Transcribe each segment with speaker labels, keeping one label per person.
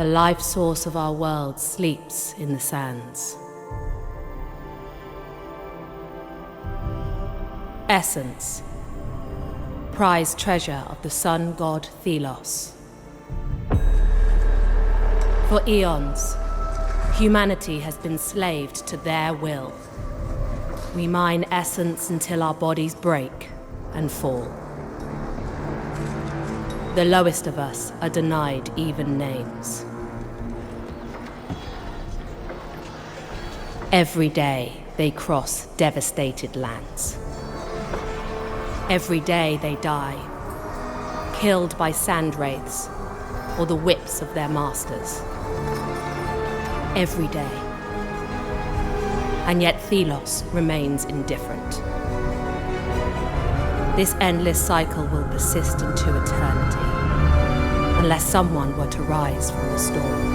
Speaker 1: The life source of our world sleeps in the sands. Essence, prized treasure of the sun god Thelos. For eons, humanity has been slaved to their will. We mine essence until our bodies break and fall. The lowest of us are denied even names. Every day, they cross devastated lands. Every day they die, killed by sand wraiths or the whips of their masters. Every day. And yet Thelos remains indifferent. This endless cycle will persist into eternity, unless someone were to rise from the storm.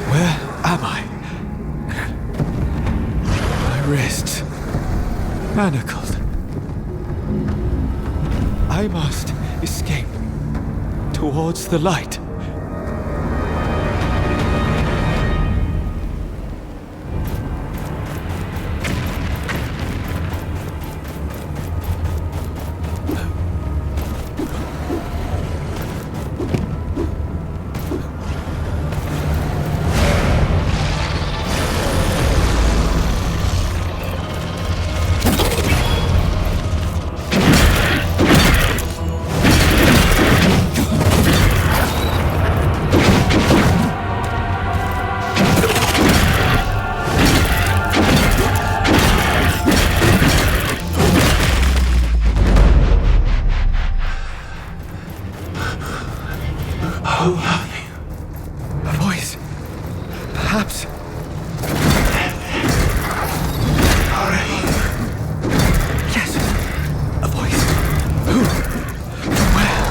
Speaker 2: Where am I? My wrists manacled. I must escape towards the light. Who are you? A voice. Perhaps. Yes. A voice. Who? From where?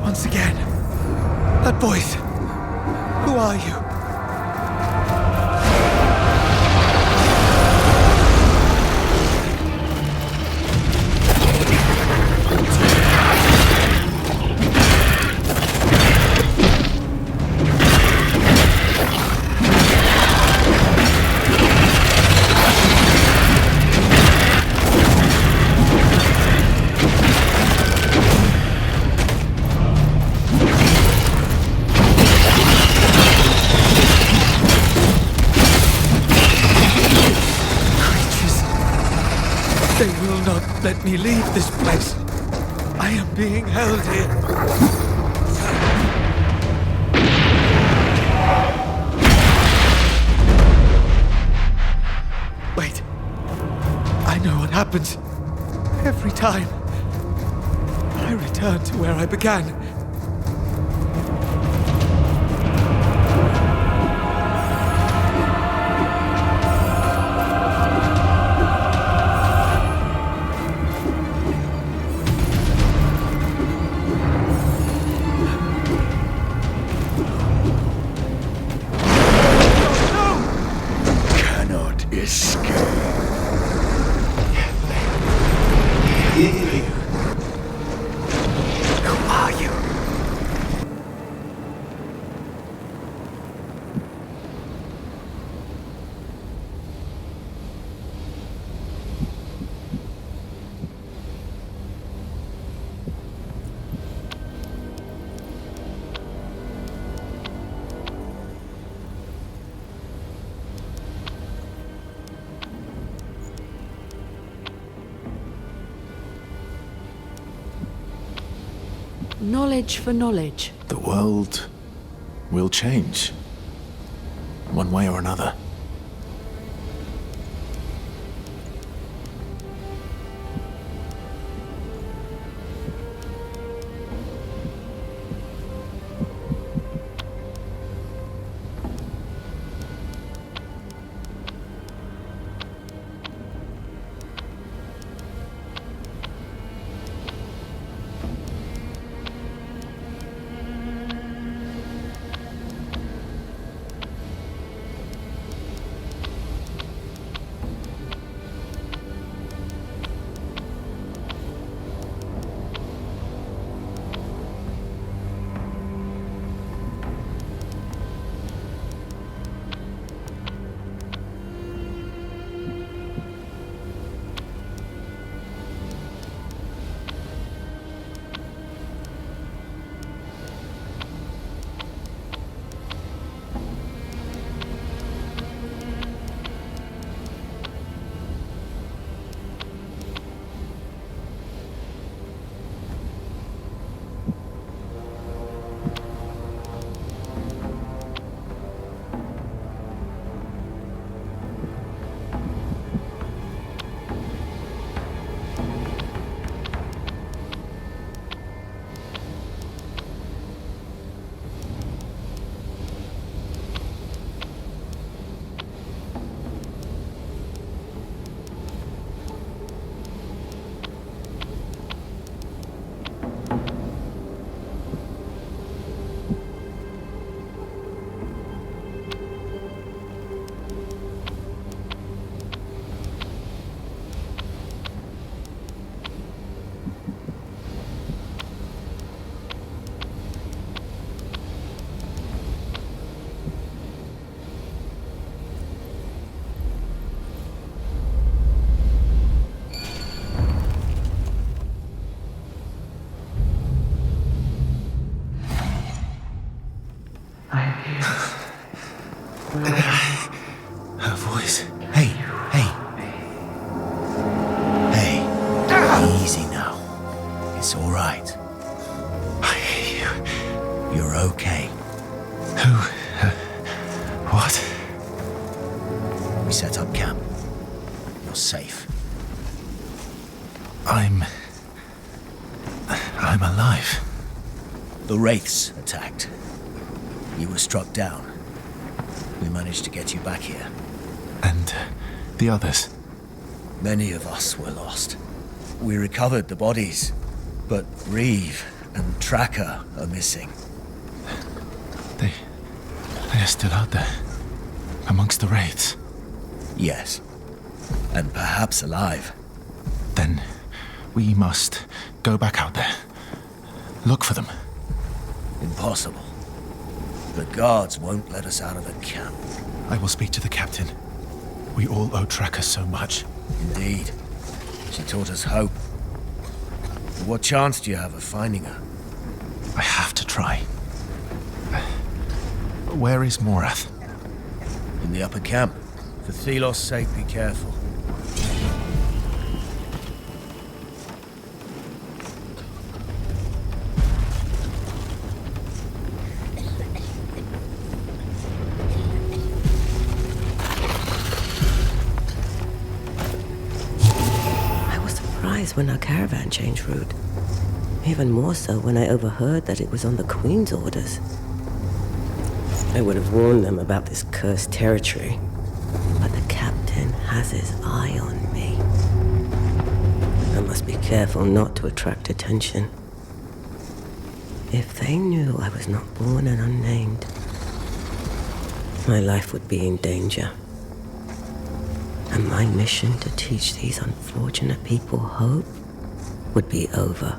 Speaker 2: Once again, that voice. Who are you? They will not let me leave this place. I am being held here. Wait. I know what happens. Every time. I return to where I began.
Speaker 3: Escape.
Speaker 2: Who are you?
Speaker 1: Knowledge for knowledge.
Speaker 3: The world will change. one way or another. Her voice. Hey. Easy now. It's all right. I hear you. You're okay. Who? What? We set up camp. You're safe. I'm alive. The Wraiths attacked. You were struck down. We managed to get you back here. And the others?
Speaker 4: Many of us were lost. We recovered the bodies, but Reeve and Tracker are missing.
Speaker 3: They are still out there, amongst the Wraiths.
Speaker 4: Yes, and perhaps alive.
Speaker 3: Then we must go back out there. Look for them.
Speaker 4: Impossible. The guards won't let us out of the camp.
Speaker 3: I will speak to the captain. We all owe Tracker so much.
Speaker 4: Indeed. She taught us hope. What chance do you have of finding her?
Speaker 3: I have to try. Where is Morath?
Speaker 4: In the upper camp. For Thelos' sake, be careful.
Speaker 5: When our caravan changed route. Even more so when I overheard that it was on the Queen's orders. I would have warned them about this cursed territory, but the captain has his eye on me. I must be careful not to attract attention. If they knew I was not born and unnamed, my life would be in danger. And my mission to teach these unfortunate people hope would be over.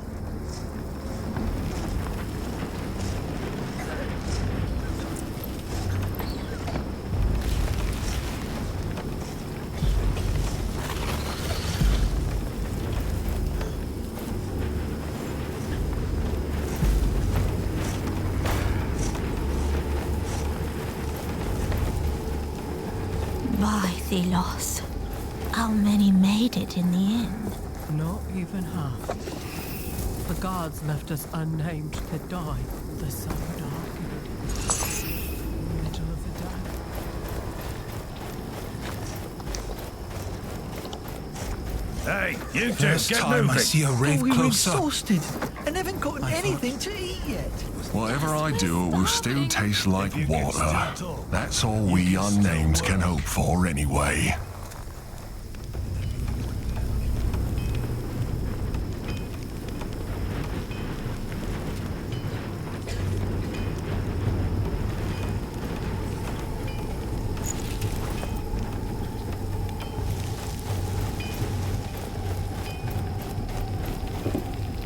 Speaker 6: By Thelos. How many made it in the end?
Speaker 7: Not even half. The guards left us unnamed to die. The sun darkened. Middle of the day.
Speaker 8: Hey, you two,
Speaker 9: First
Speaker 8: get
Speaker 9: time
Speaker 8: moving.
Speaker 9: I see a wraith
Speaker 2: We were
Speaker 9: close up.
Speaker 2: exhausted and haven't gotten anything to eat yet.
Speaker 9: Whatever I do, it will still taste like water. That's all we unnamed can hope for anyway.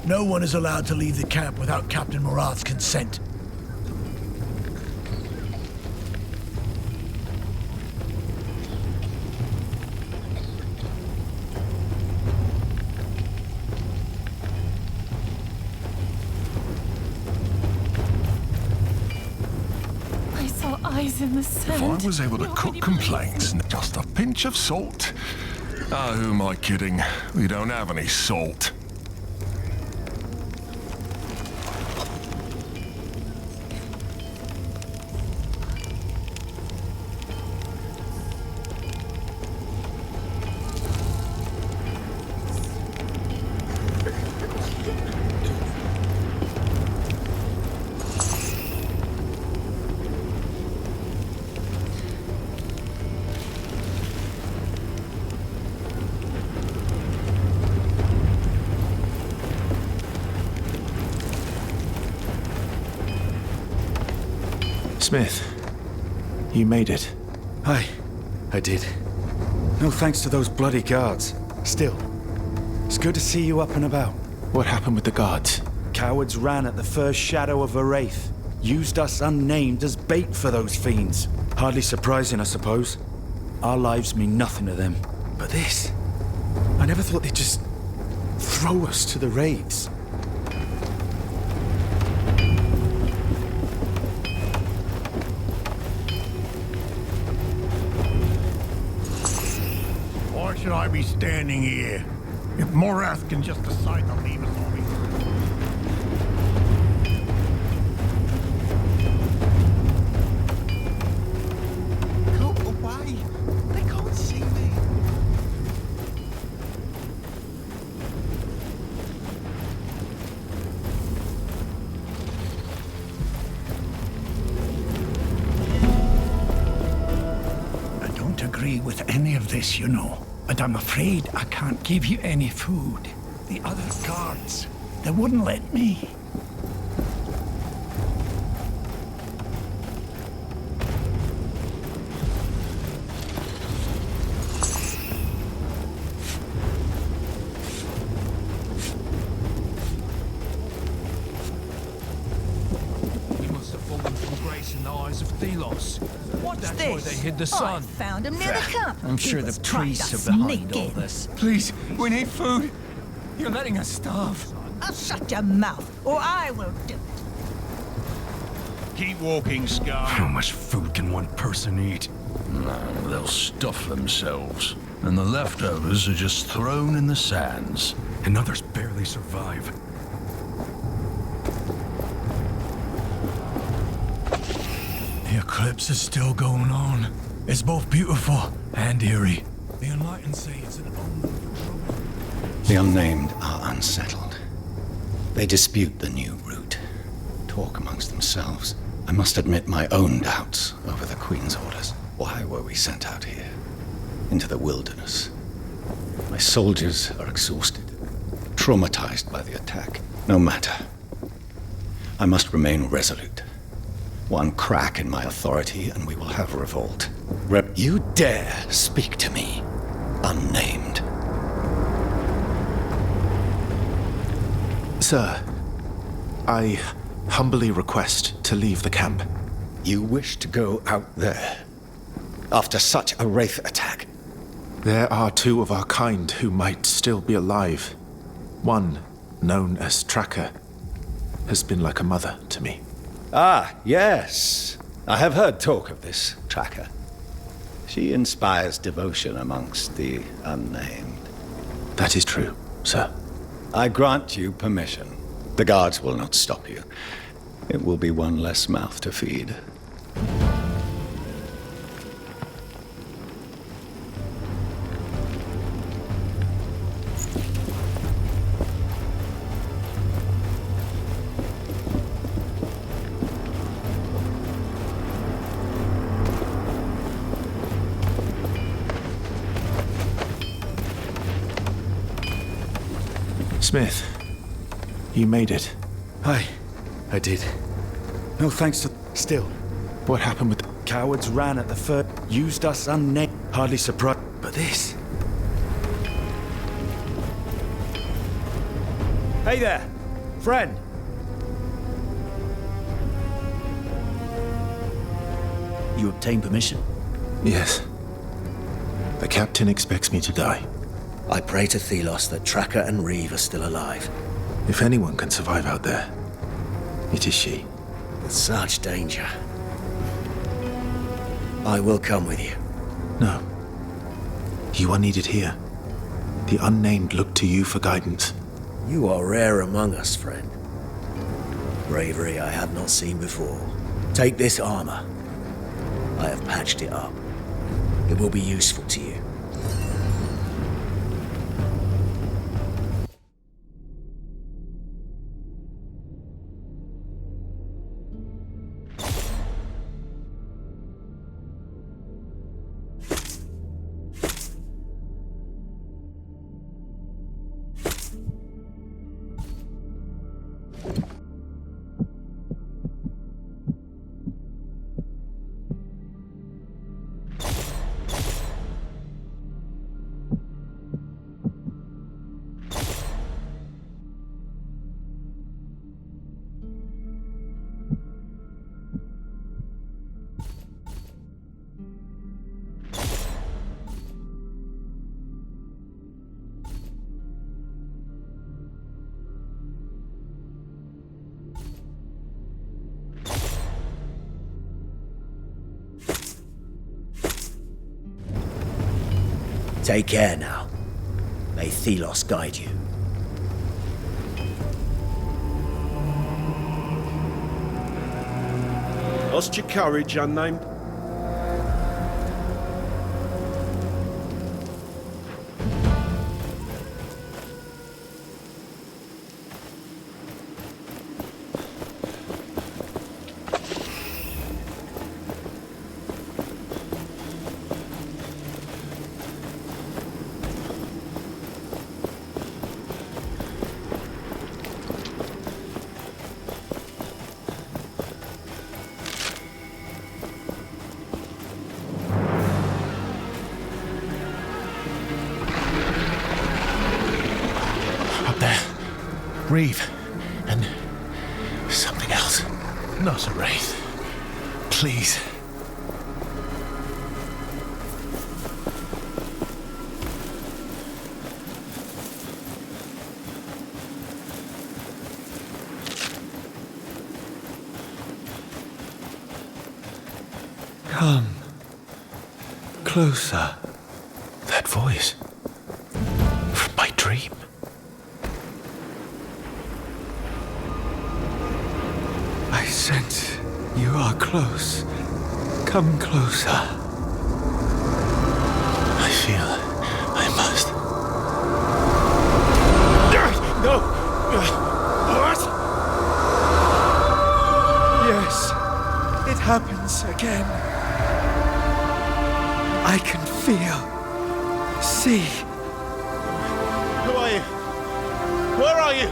Speaker 4: No one is allowed to leave the camp without Captain Morath's consent.
Speaker 6: I saw eyes in the
Speaker 9: If
Speaker 6: sand.
Speaker 9: I was able to cook complaints and just a pinch of salt. Ah, who am I kidding? We don't have any salt.
Speaker 2: Smith, you made it.
Speaker 10: I did. No thanks to those bloody guards. Still, it's good to see you up and about.
Speaker 2: What happened with the guards?
Speaker 10: Cowards ran at the first shadow of a wraith. Used us unnamed as bait for those fiends. Hardly surprising, I suppose. Our lives mean nothing to them. But this... I never thought they'd just throw us to the wraiths.
Speaker 8: Why should I be standing here? If Morath can just decide to leave us all here.
Speaker 2: Go away! They can't see me!
Speaker 8: I don't agree with any of this, you know. But I'm afraid I can't give you any food. The other guards, they wouldn't let me.
Speaker 11: He must have fallen from grace in the eyes of Thelos.
Speaker 12: What's
Speaker 11: That's
Speaker 12: this?
Speaker 11: why they hid the sun.
Speaker 12: I found him near the camp.
Speaker 13: I'm sure
Speaker 12: He
Speaker 13: the
Speaker 12: was trying
Speaker 13: priests
Speaker 12: to
Speaker 13: are behind
Speaker 12: sneak
Speaker 13: all
Speaker 12: in.
Speaker 13: this.
Speaker 2: Please, we need food. You're letting us starve.
Speaker 12: I'll shut your mouth, or I will do it.
Speaker 8: Keep walking, Scar.
Speaker 14: How much food can one person eat?
Speaker 15: No, they'll stuff themselves. And the leftovers are just thrown in the sands.
Speaker 14: And others barely survive.
Speaker 4: The eclipse is still going on. It's both beautiful and eerie. The Enlightened say it's an omen.
Speaker 16: The unnamed are unsettled. They dispute the new route, talk amongst themselves. I must admit my own doubts over the Queen's orders. Why were we sent out here? Into the wilderness. My soldiers are exhausted, traumatized by the attack. No matter. I must remain resolute. One crack in my authority and we will have revolt. You dare speak to me, unnamed.
Speaker 2: Sir, I humbly request to leave the camp.
Speaker 16: You wish to go out there? After such a wraith attack?
Speaker 2: There are two of our kind who might still be alive. One, known as Tracker, has been like a mother to me.
Speaker 16: Ah, yes. I have heard talk of this Tracker. She inspires devotion amongst the unnamed.
Speaker 2: That is true, sir.
Speaker 16: I grant you permission. The guards will not stop you. It will be one less mouth to feed.
Speaker 2: Smith, you made it.
Speaker 10: I did. No thanks to... Still.
Speaker 2: What happened with the...
Speaker 10: Cowards ran at the first, used us unnamed. Hardly surprised. But this... Hey there, friend.
Speaker 3: You obtained permission?
Speaker 2: Yes. The captain expects me to die.
Speaker 3: I pray to Thelos that Tracker and Reeve are still alive.
Speaker 2: If anyone can survive out there, it is she.
Speaker 3: With such danger. I will come with you.
Speaker 2: No. You are needed here. The unnamed look to you for guidance.
Speaker 3: You are rare among us, friend. Bravery I have not seen before. Take this armor. I have patched it up. It will be useful to you. Take care now. May Thelos guide you.
Speaker 13: Lost your courage, unnamed?
Speaker 2: Reeve, and something else. Not a wraith. Please.
Speaker 4: Come. Closer.
Speaker 2: That voice. From my dream.
Speaker 4: I sense you are close. Come closer.
Speaker 2: I feel I must.
Speaker 10: No! What?
Speaker 4: Yes, it happens again. I can feel, see.
Speaker 13: Who are you? Where are you?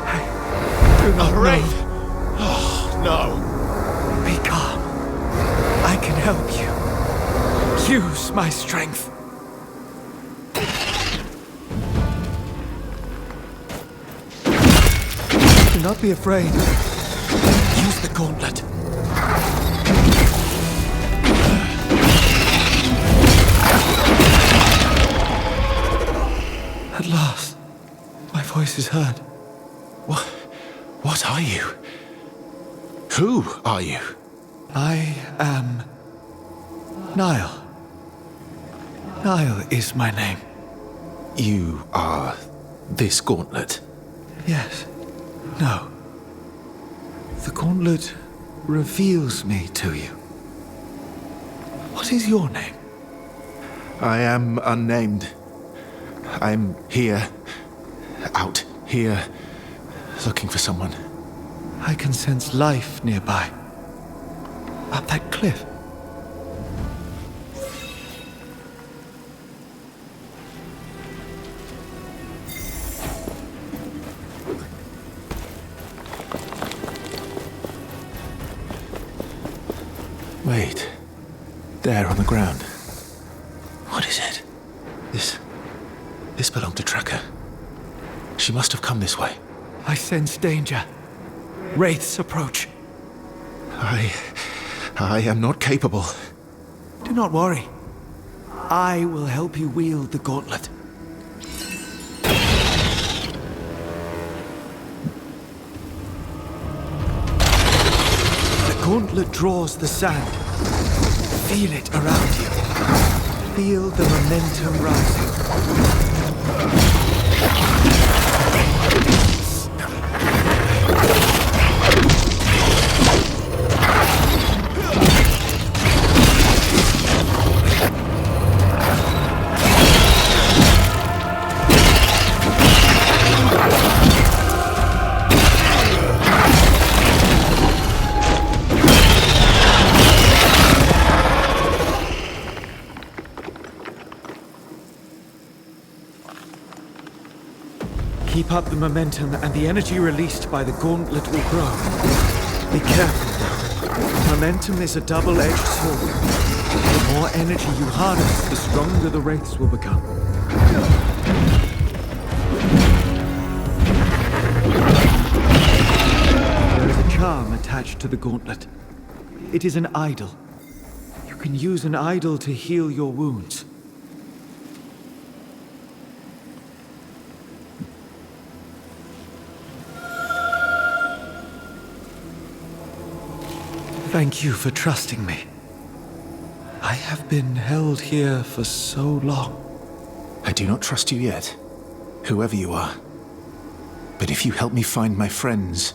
Speaker 4: I do not know.
Speaker 13: Oh, no.
Speaker 4: Be calm. I can help you. Use my strength. Do not be afraid. Use the gauntlet. At last, my voice is heard.
Speaker 2: What are you? Who are you?
Speaker 4: I am Niall. Niall is my name.
Speaker 2: You are this gauntlet?
Speaker 4: Yes. No. The gauntlet reveals me to you. What is your name?
Speaker 2: I am unnamed. I'm here, out here, looking for someone.
Speaker 4: I can sense life nearby. Up that cliff.
Speaker 2: Wait. There on the ground. What is it? This belonged to Tracker. She must have come this way.
Speaker 8: I sense danger. Wraiths approach.
Speaker 2: I am not capable.
Speaker 8: Do not worry. I will help you wield the gauntlet. The gauntlet draws the sand. Feel it around you. Feel the momentum rising. Keep up the momentum, and the energy released by the gauntlet will grow. Be careful, though. Momentum is a double-edged sword. The more energy you harness, the stronger the wraiths will become. There is a charm attached to the gauntlet. It is an idol. You can use an idol to heal your wounds. Thank you for trusting me. I have been held here for so long.
Speaker 2: I do not trust you yet, whoever you are. But if you help me find my friends,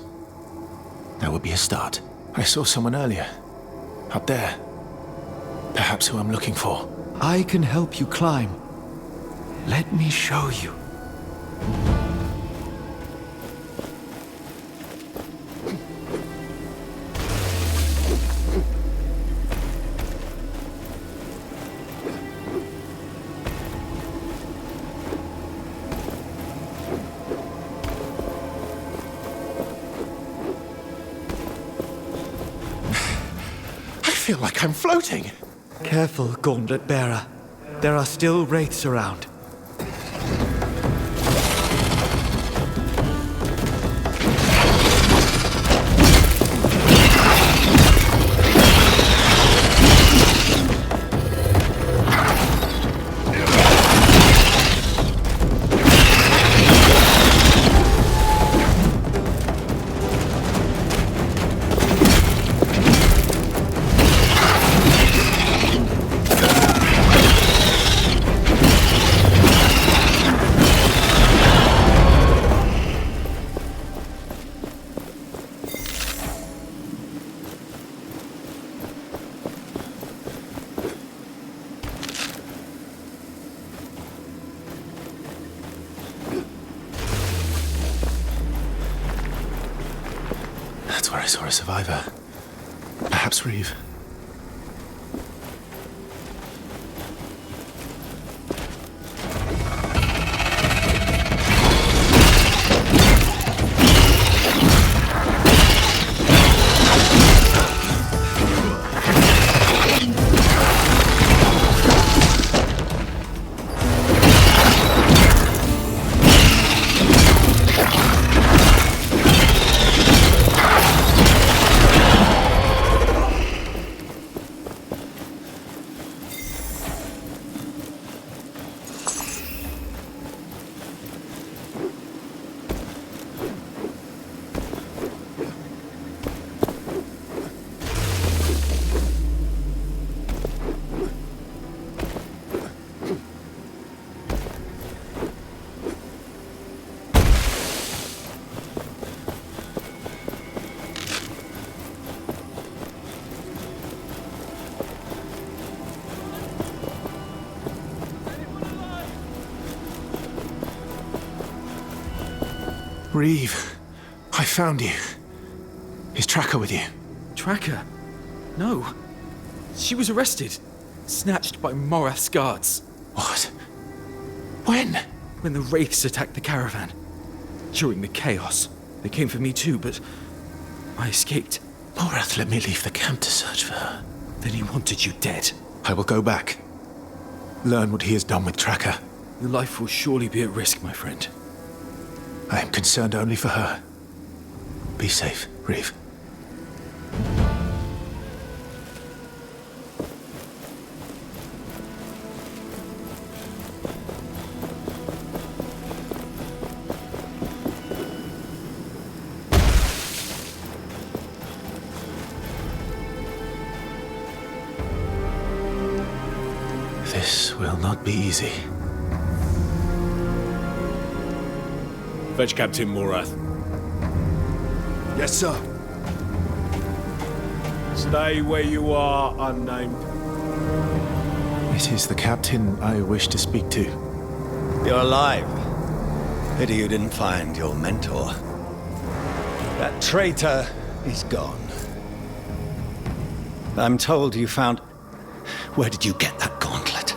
Speaker 2: that would be a start. I saw someone earlier, up there. Perhaps who I'm looking for.
Speaker 8: I can help you climb. Let me show you.
Speaker 2: I feel like I'm floating.
Speaker 8: Careful, Gauntlet Bearer. There are still wraiths around.
Speaker 2: That's where I saw a survivor. Perhaps Reeve. Reeve, I found you. Is Tracker with you?
Speaker 17: Tracker? No. She was arrested. Snatched by Morath's guards.
Speaker 2: What? When?
Speaker 17: When the wraiths attacked the caravan. During the chaos. They came for me too, but I escaped.
Speaker 2: Morath let me leave the camp to search for her.
Speaker 8: Then he wanted you dead.
Speaker 2: I will go back. Learn what he has done with Tracker.
Speaker 8: Your life will surely be at risk, my friend.
Speaker 2: I am concerned only for her. Be safe, Reeve. This will not be easy.
Speaker 13: Fetch Captain Morath.
Speaker 10: Yes, sir.
Speaker 13: Stay where you are, unnamed.
Speaker 2: It is the captain I wish to speak to.
Speaker 16: You're alive. Pity you didn't find your mentor. That traitor is gone. I'm told you found... Where did you get that gauntlet?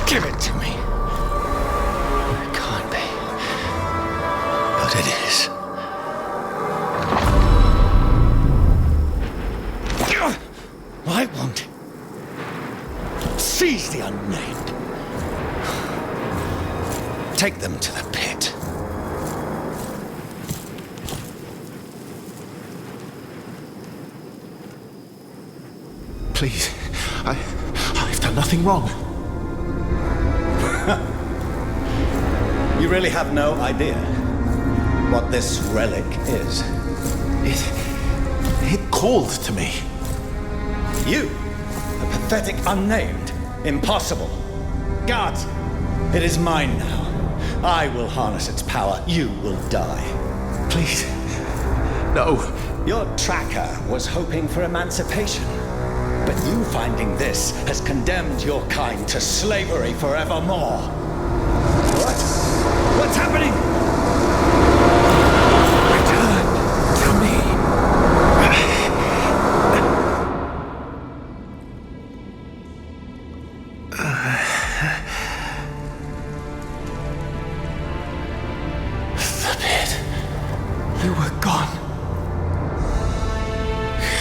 Speaker 16: Give it to me. It can't be. But it is. I want it. Seize the unnamed. Take them to the pit.
Speaker 2: Please, I've done nothing wrong.
Speaker 16: You really have no idea what this relic is.
Speaker 2: It called to me.
Speaker 16: You? A pathetic unnamed? Impossible. Guards, it is mine now. I will harness its power. You will die.
Speaker 2: Please. No.
Speaker 16: Your tracker was hoping for emancipation. But you finding this has condemned your kind to slavery forevermore. What? What's happening?
Speaker 2: Return to me. The pit. You were gone.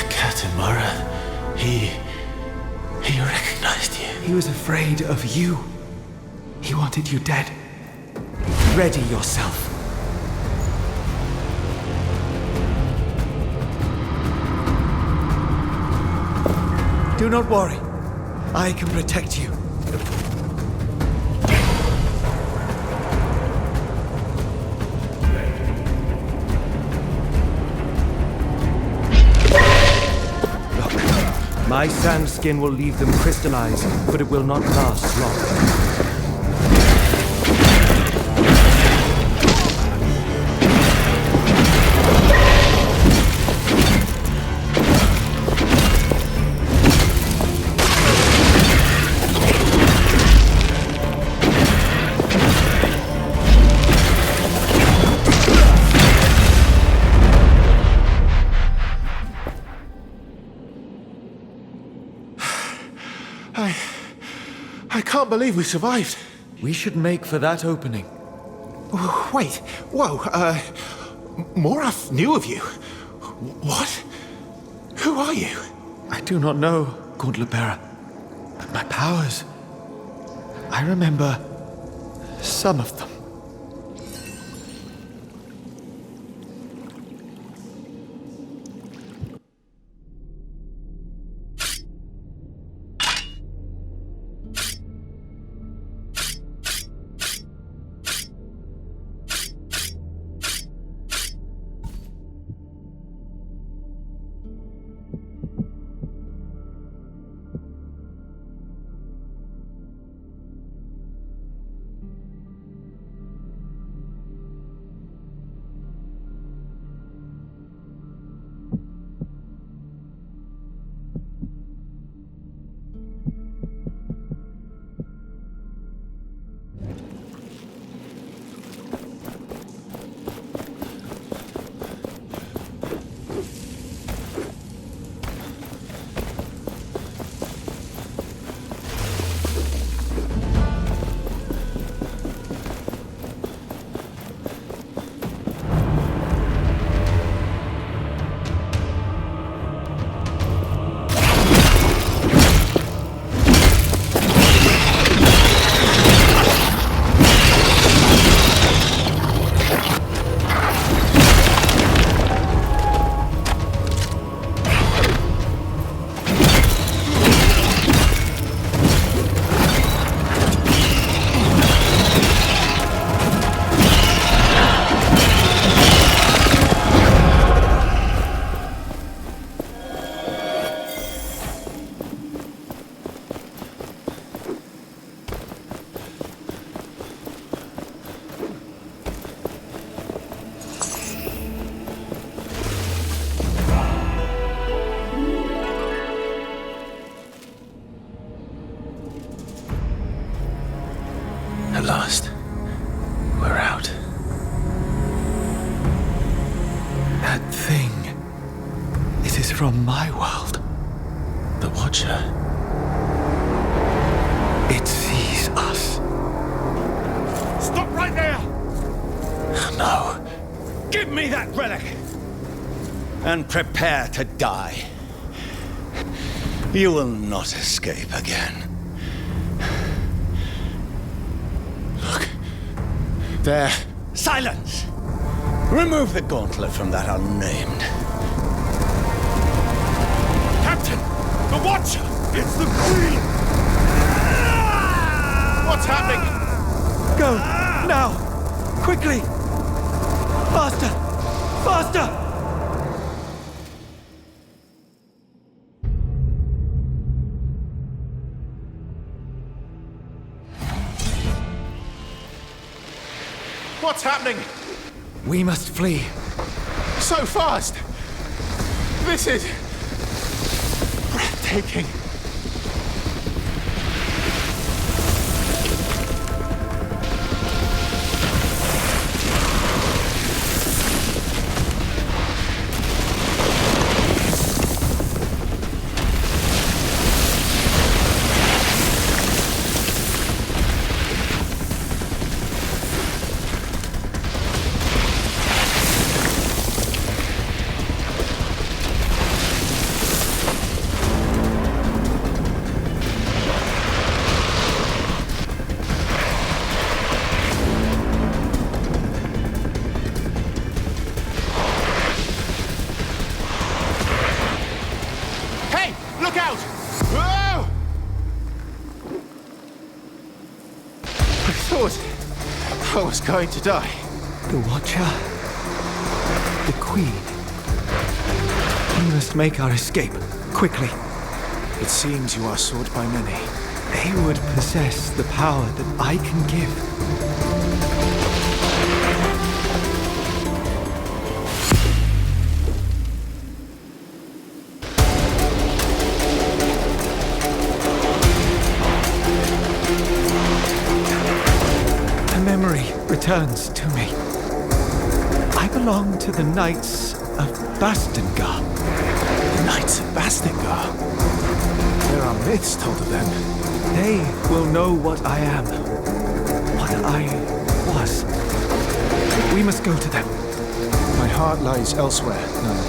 Speaker 2: Captain Mara. He recognized you.
Speaker 8: He was afraid of you. He wanted you dead. Ready yourself. Do not worry. I can protect you. My sand skin will leave them crystallized, but it will not last long.
Speaker 2: I can't believe we survived.
Speaker 8: We should make for that opening.
Speaker 2: Wait, whoa, Moraf knew of you. What? Who are you?
Speaker 8: I do not know, Gauntlet Bearer. But my powers... I remember some of them. from my world.
Speaker 2: The Watcher.
Speaker 8: It sees us.
Speaker 10: Stop right there!
Speaker 2: No.
Speaker 10: Give me that relic!
Speaker 16: And prepare to die. You will not escape again.
Speaker 2: Look. There.
Speaker 16: Silence! Remove the gauntlet from that unnamed.
Speaker 10: Captain! The Watcher! It's the Queen! What's happening?
Speaker 8: Go! Now! Quickly! Faster! Faster!
Speaker 2: What's happening?
Speaker 8: We must flee.
Speaker 2: So fast! This is breathtaking. I was going to die.
Speaker 8: The Watcher. The Queen. We must make our escape, quickly.
Speaker 2: It seems you are sought by many.
Speaker 8: They would possess the power that I can give. Returns to me. I belong to the Knights of Bastingar.
Speaker 2: The Knights of Bastingar? There are myths told of them.
Speaker 8: They will know what I am. What I was. We must go to them.
Speaker 2: My heart lies elsewhere, none.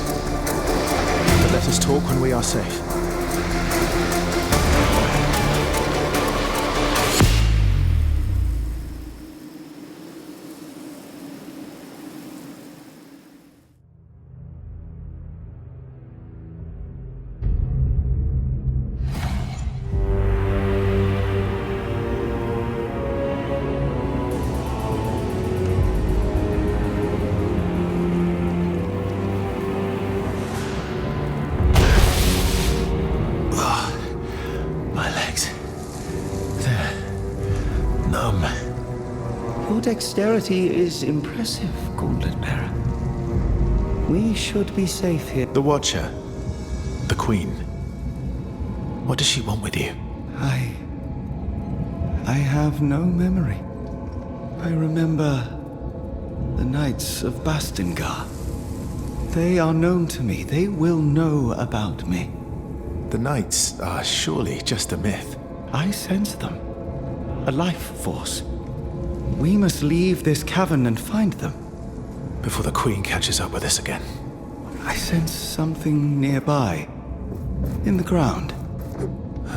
Speaker 2: But let us talk when we are safe.
Speaker 8: Dexterity is impressive, Gauntlet Bearer. We should be safe here.
Speaker 2: The Watcher. The Queen. What does she want with you?
Speaker 8: I have no memory. I remember the Knights of Bastingar. They are known to me. They will know about me.
Speaker 2: The Knights are surely just a myth.
Speaker 8: I sense them. A life force. We must leave this cavern and find them.
Speaker 2: Before the Queen catches up with us again.
Speaker 8: I sense something nearby. In the ground.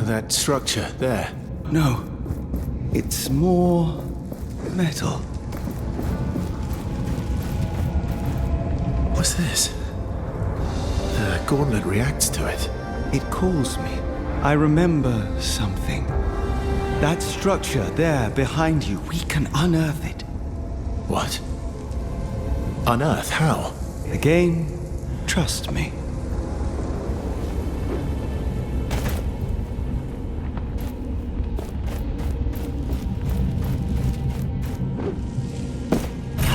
Speaker 2: That structure there?
Speaker 8: No. It's more metal.
Speaker 2: What's this? The gauntlet reacts to it.
Speaker 8: It calls me. I remember something. That structure there behind you, we can unearth it.
Speaker 2: What? Unearth? How?
Speaker 8: Again, trust me.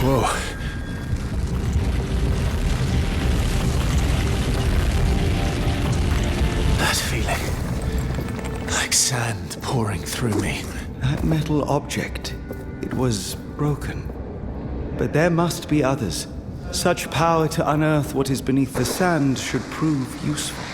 Speaker 2: Whoa. That feeling. Like sand pouring through me.
Speaker 8: That metal object, it was broken. But there must be others. Such power to unearth what is beneath the sand should prove useful.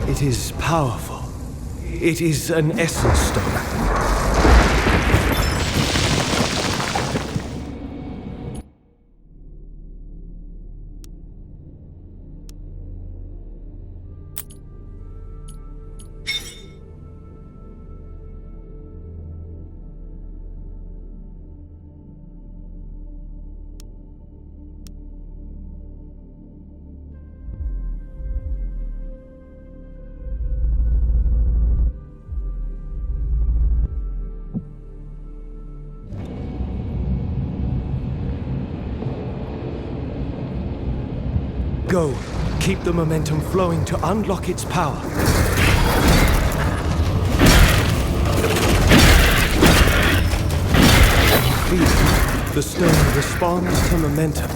Speaker 8: It is powerful. It is an essence stone. Go. Keep the momentum flowing to unlock its power. Feel. The stone responds to momentum.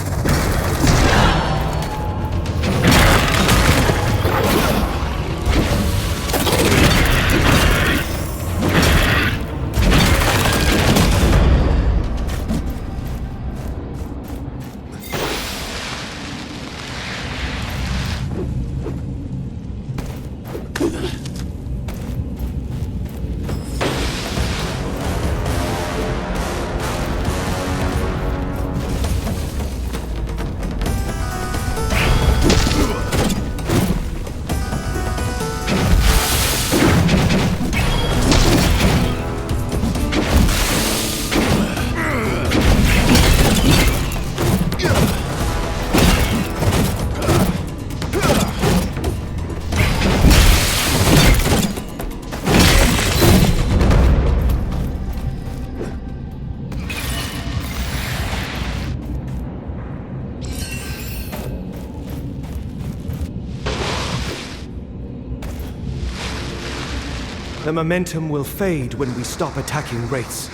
Speaker 8: The momentum will fade when we stop attacking wraiths.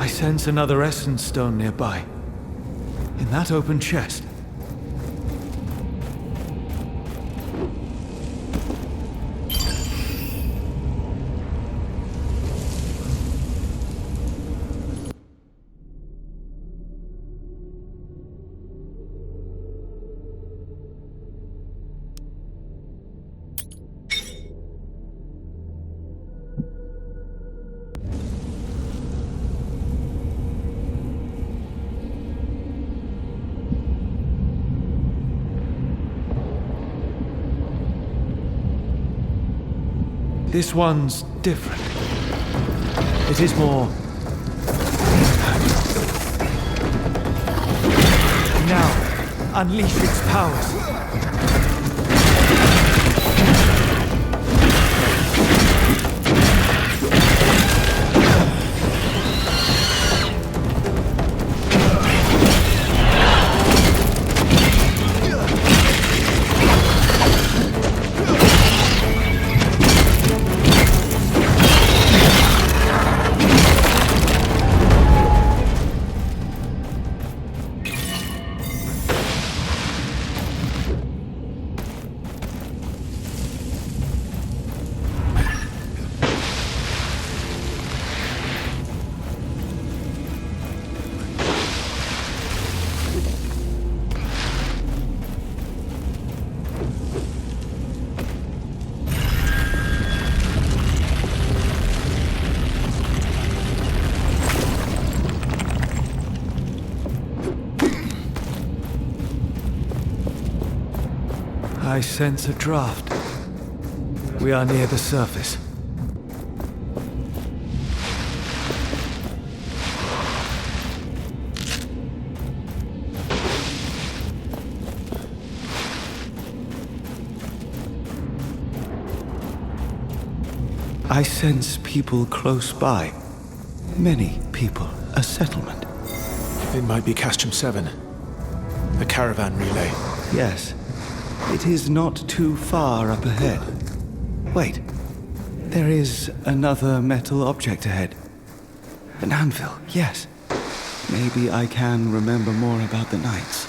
Speaker 8: I sense another essence stone nearby. In that open chest. This one's different. It is more... Now, unleash its powers. I sense a draft. We are near the surface. I sense people close by. Many people. A settlement.
Speaker 2: It might be Castrum 7. A caravan relay.
Speaker 8: Yes. It is not too far up ahead. Wait. There is another metal object ahead. An anvil, yes. Maybe I can remember more about the knights.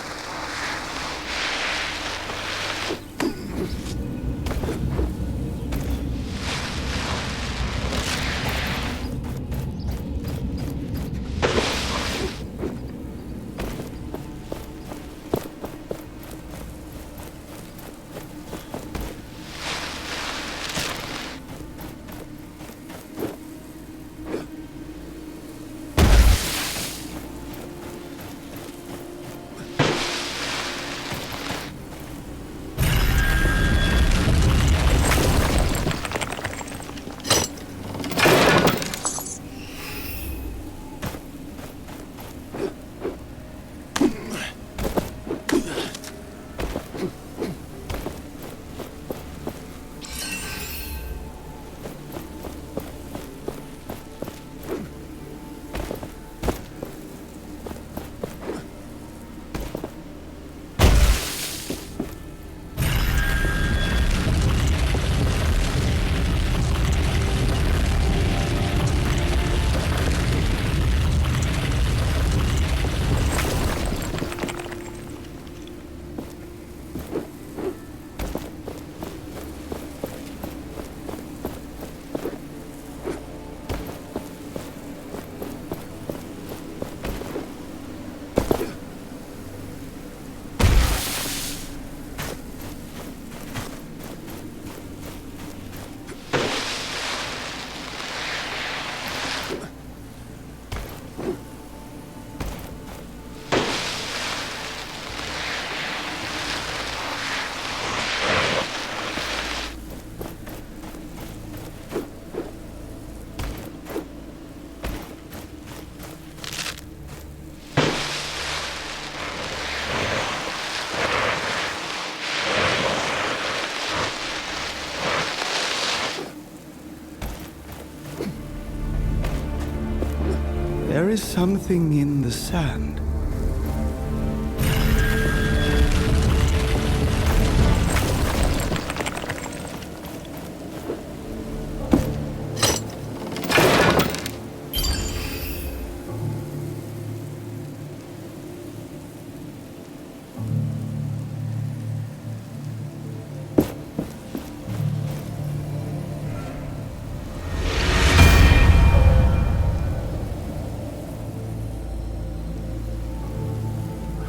Speaker 8: There is something in the sand.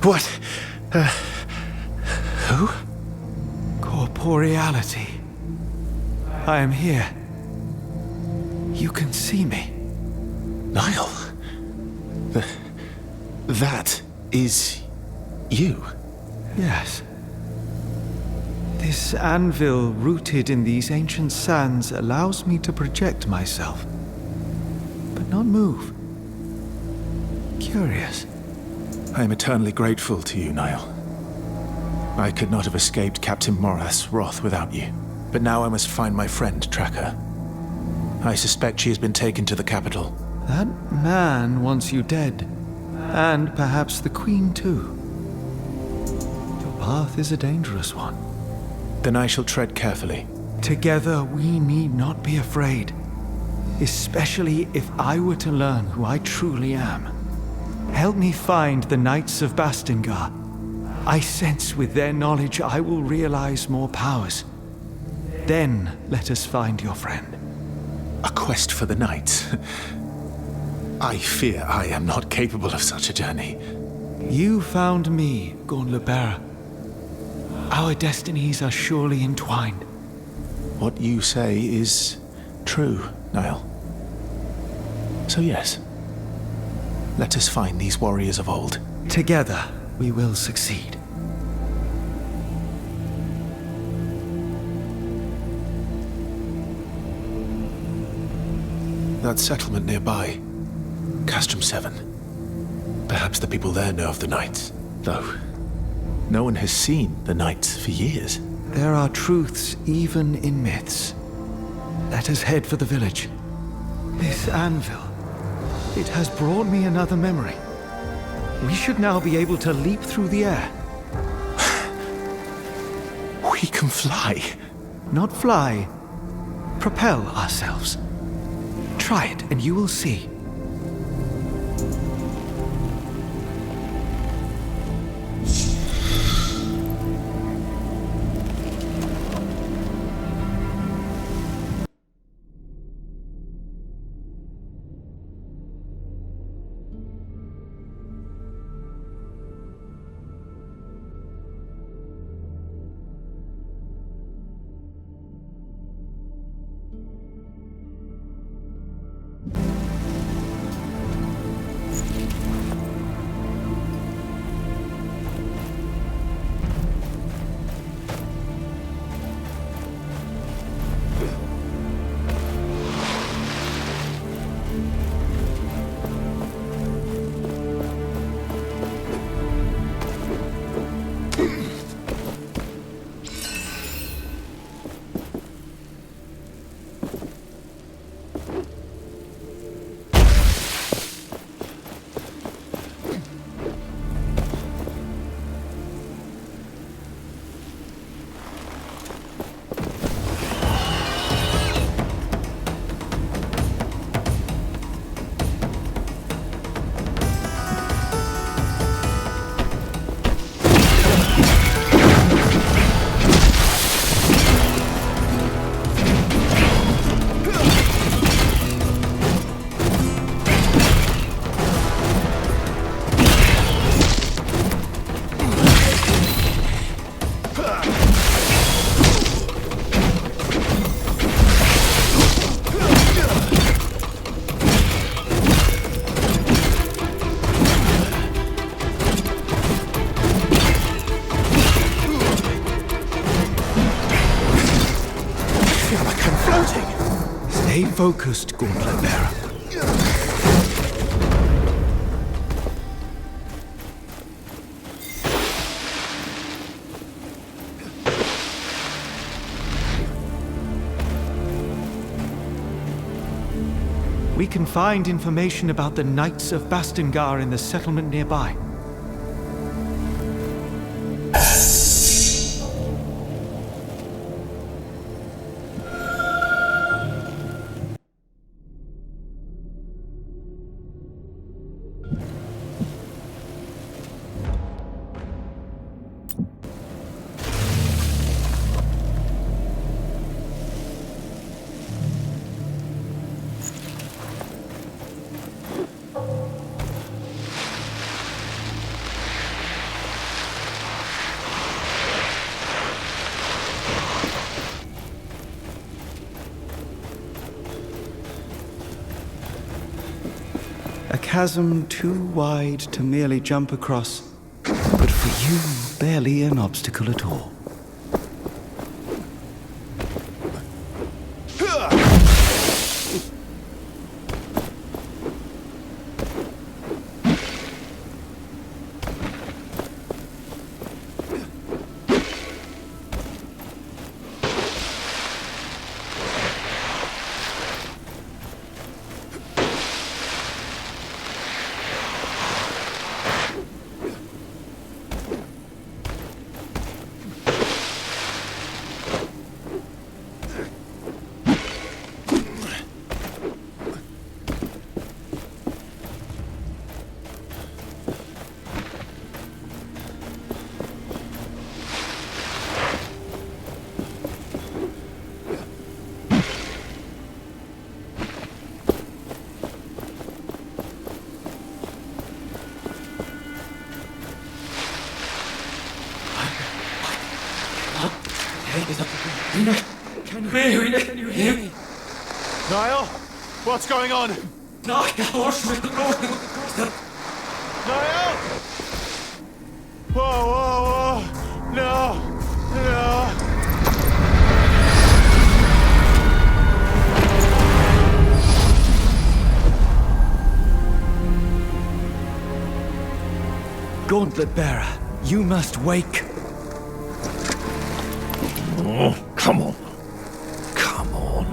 Speaker 2: What? Who?
Speaker 8: Corporeality. I am here. You can see me.
Speaker 2: Niall. That is you.
Speaker 8: Yes. This anvil rooted in these ancient sands allows me to project myself, but not move. Curious.
Speaker 2: I am eternally grateful to you, Niall. I could not have escaped Captain Morath's wrath without you. But now I must find my friend, Tracker. I suspect she has been taken to the capital.
Speaker 8: That man wants you dead. And perhaps the Queen, too. Your path is a dangerous one.
Speaker 2: Then I shall tread carefully.
Speaker 8: Together, we need not be afraid. Especially if I were to learn who I truly am. Help me find the Knights of Bastingar. I sense with their knowledge I will realize more powers. Then let us find your friend.
Speaker 2: A quest for the Knights? I fear I am not capable of such a journey.
Speaker 8: You found me, Gauntlet Bearer. Our destinies are surely entwined.
Speaker 2: What you say is true, Niall. So yes, let us find these warriors of old.
Speaker 8: Together, we will succeed.
Speaker 2: That settlement nearby, Castrum 7. Perhaps the people there know of the Knights, though no one has seen the Knights for years.
Speaker 8: There are truths even in myths. Let us head for the village. This anvil, it has brought me another memory. We should now be able to leap through the air.
Speaker 2: We can fly.
Speaker 8: Not fly. Propel ourselves. Try it, and you will see. Stay focused, Gauntlet Bearer. We can find information about the Knights of Bastingar in the settlement nearby. A chasm too wide to merely jump across, but for you, barely an obstacle at all.
Speaker 13: Can you hear me? Niall? What's going on? Niall! Niall! Whoa, whoa, whoa! No! No!
Speaker 8: Gauntlet Bearer, you must wake.
Speaker 9: Oh, come on. Come on.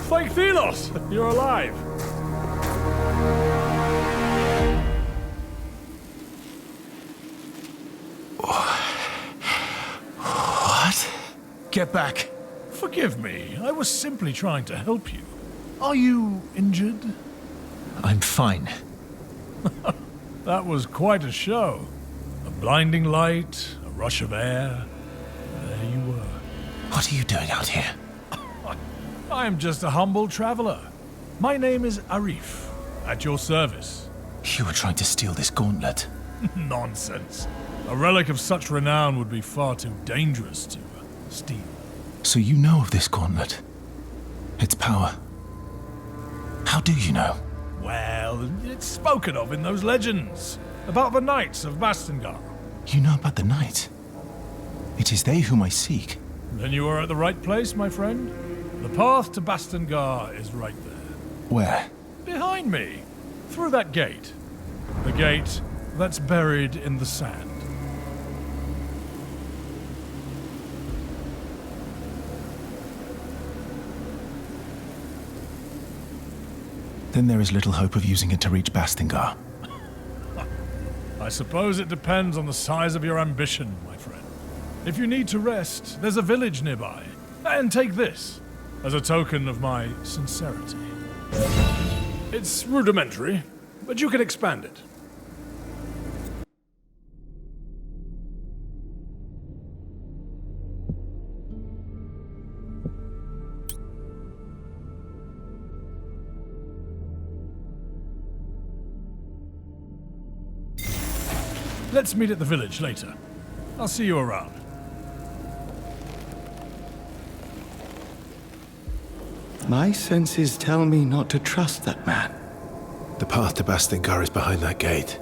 Speaker 11: Fake Thelos! You're alive!
Speaker 9: What?
Speaker 4: Get back. Forgive me. I was simply trying to help you. Are you injured?
Speaker 2: I'm fine.
Speaker 4: That was quite a show. A blinding light, a rush of air. There you were.
Speaker 2: What are you doing out here?
Speaker 4: I am just a humble traveler. My name is Arif, at your service.
Speaker 2: You were trying to steal this gauntlet.
Speaker 4: Nonsense. A relic of such renown would be far too dangerous to steal.
Speaker 2: So you know of this gauntlet? Its power? How do you know?
Speaker 4: Well, it's spoken of in those legends about the Knights of Bastengar.
Speaker 2: You know about the Knight? It is they whom I seek.
Speaker 4: Then you are at the right place, my friend. The path to Bastengar is right there.
Speaker 2: Where?
Speaker 4: Behind me. Through that gate. The gate that's buried in the sand.
Speaker 2: Then there is little hope of using it to reach Bastengar.
Speaker 4: I suppose it depends on the size of your ambition, my friend. If you need to rest, there's a village nearby. And take this, as a token of my sincerity. It's rudimentary, but you can expand it. Let's meet at the village later. I'll see you around.
Speaker 8: My senses tell me not to trust that man.
Speaker 2: The path to Bastengar is behind that gate.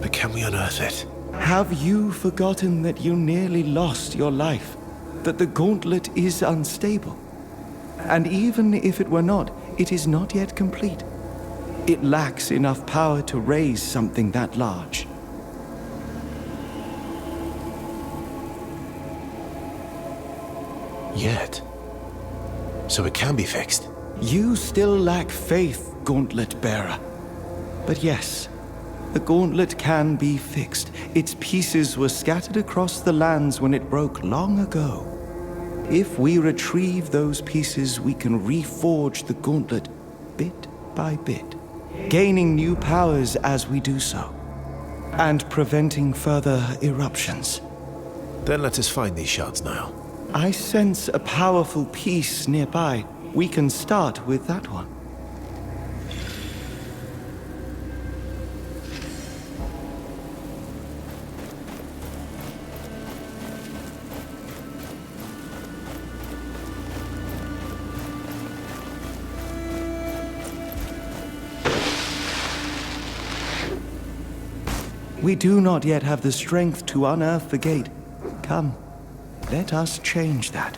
Speaker 2: But can we unearth it?
Speaker 8: Have you forgotten that you nearly lost your life? That the gauntlet is unstable? And even if it were not, it is not yet complete. It lacks enough power to raise something that large.
Speaker 2: Yet. So it can be fixed.
Speaker 8: You still lack faith, Gauntlet Bearer. But yes, the gauntlet can be fixed. Its pieces were scattered across the lands when it broke long ago. If we retrieve those pieces, we can reforge the gauntlet bit by bit, gaining new powers as we do so, and preventing further eruptions.
Speaker 2: Then let us find these shards, Niall.
Speaker 8: I sense a powerful piece nearby. We can start with that one.
Speaker 10: we do not yet have the strength to unearth the gate. Come, let us change that.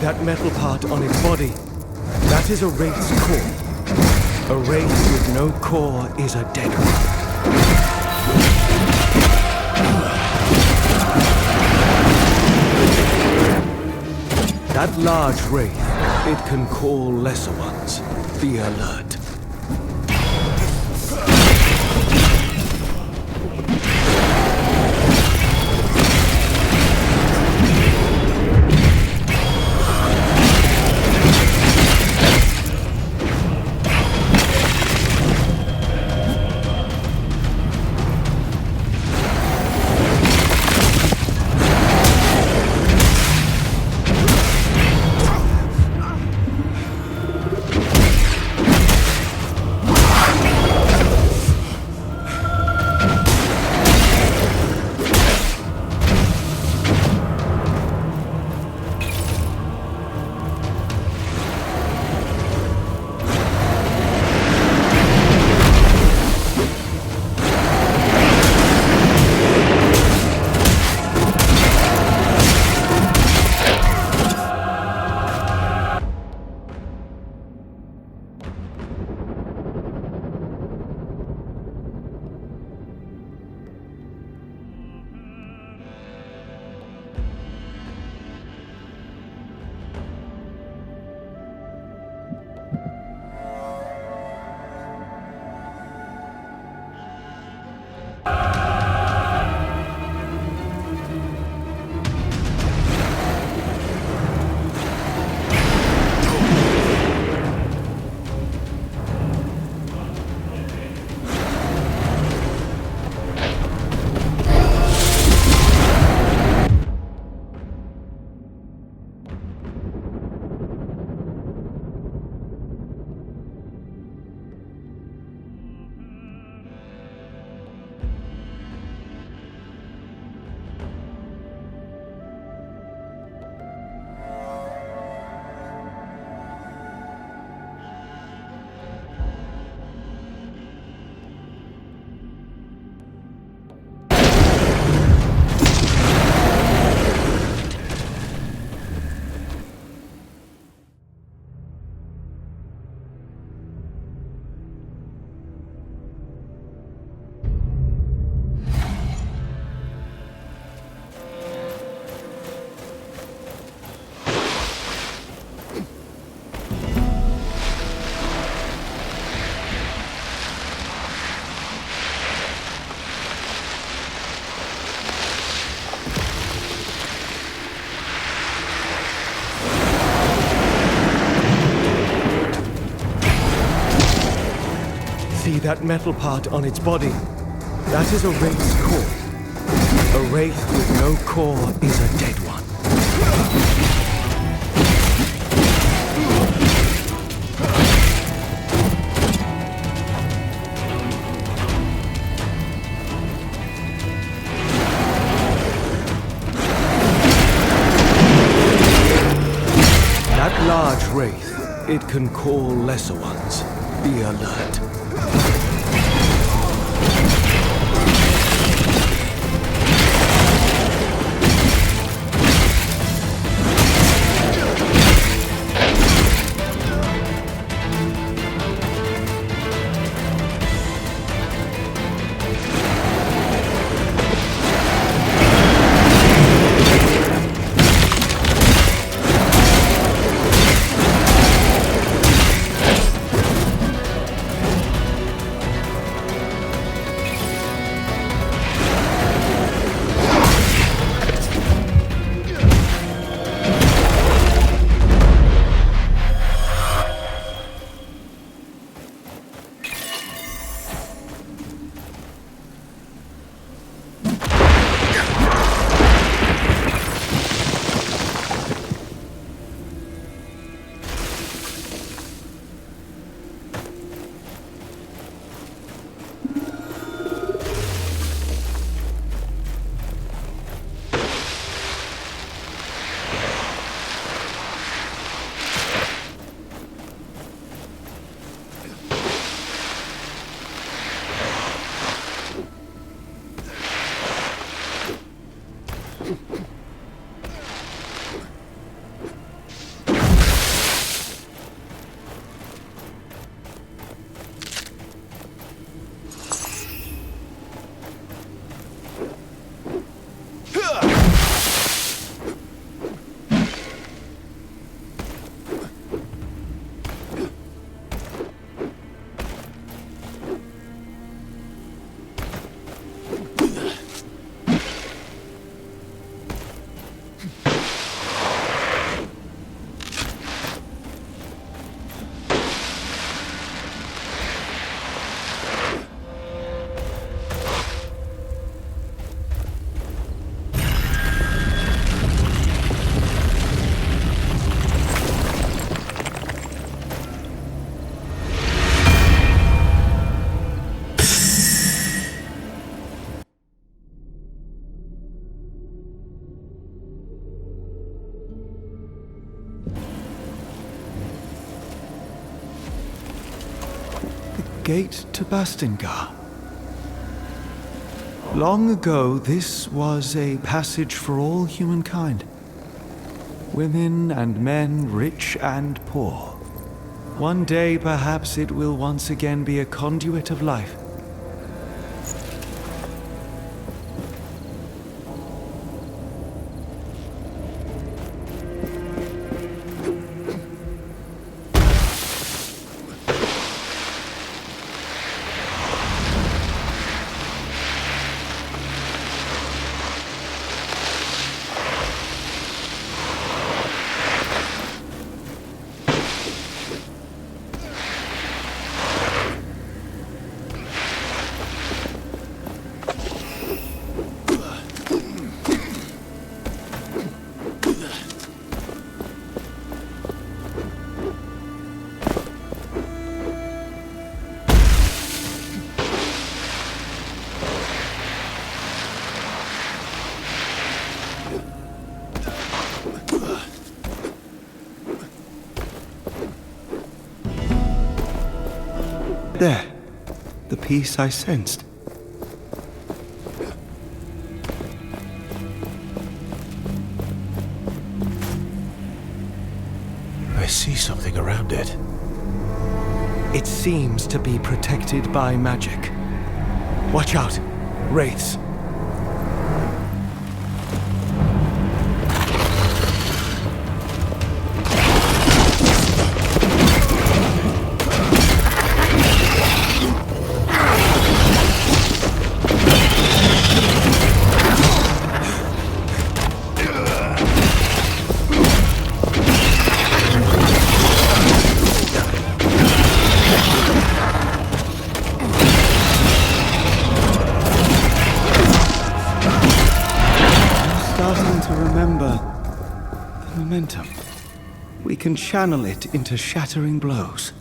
Speaker 8: That metal part on its body, that is a wraith's core. A wraith with no core is a dead one. That large wraith, it can call lesser ones. Be alert. That metal part on its body, that is a wraith's core. A wraith with no core is a dead one. That large wraith, it can call lesser ones. Be alert. gate to Bastingar. Long ago, this was a passage for all humankind. Women and men, rich and poor. One day, perhaps, it will once again be a conduit of life. There. The peace I sensed.
Speaker 2: I see something around it.
Speaker 8: It seems to be protected by magic. Watch out. Wraiths. Momentum. We can channel it into shattering blows.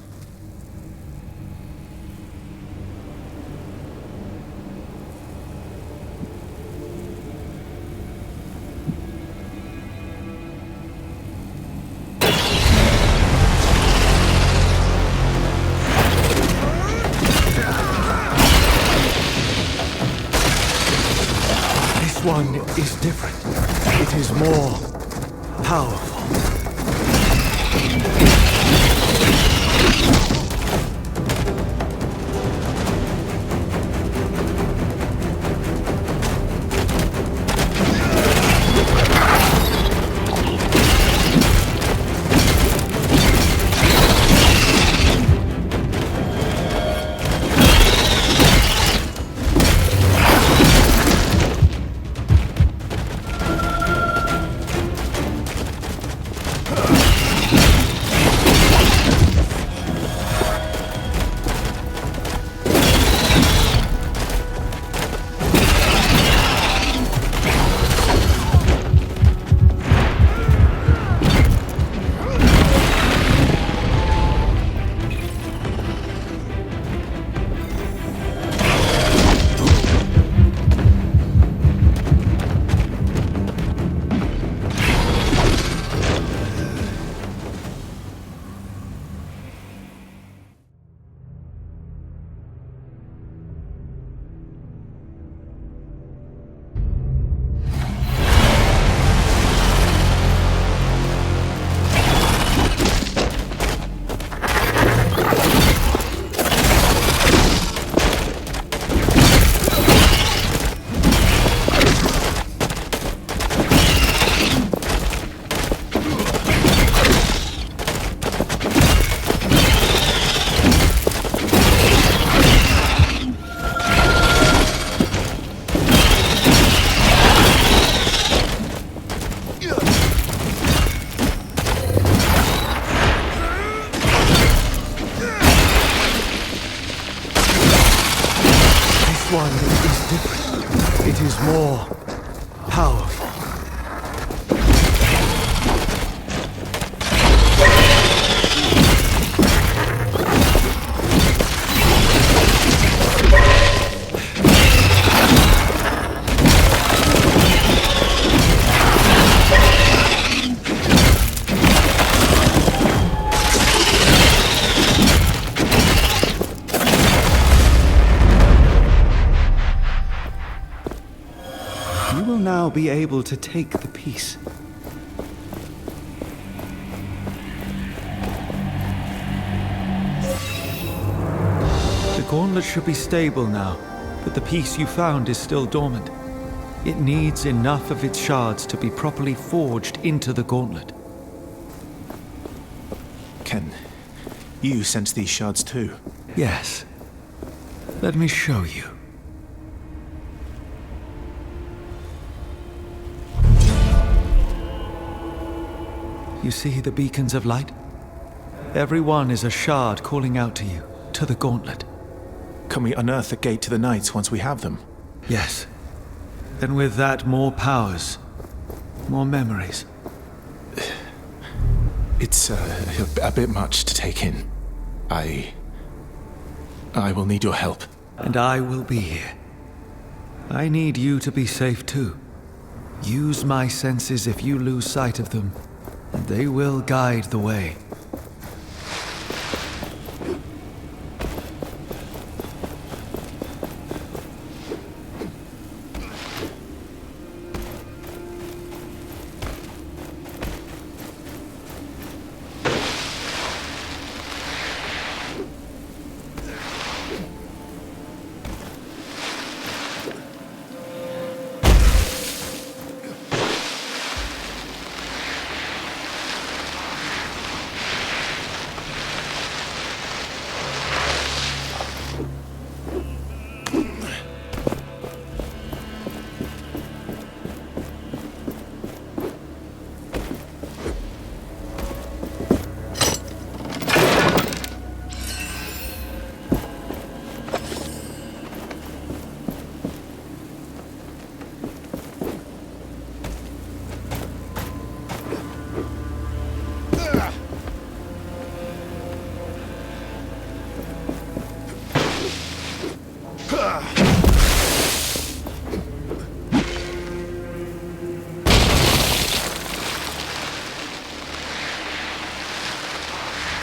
Speaker 8: This one is different. It is more powerful. One is different. It is more powerful. now be able to take the piece. The gauntlet should be stable now, but the piece you found is still dormant. It needs enough of its shards to be properly forged into the gauntlet.
Speaker 2: Can you sense these shards too?
Speaker 8: Yes. Let me show you. You see the beacons of light? Every one is a shard calling out to you, to the gauntlet.
Speaker 2: Can we unearth the gate to the Knights once we have them?
Speaker 8: Yes. And with that, more powers. More memories.
Speaker 2: It's a bit much to take in. I will need your help.
Speaker 8: And I will be here. I need you to be safe too. Use my senses if you lose sight of them, and they will guide the way.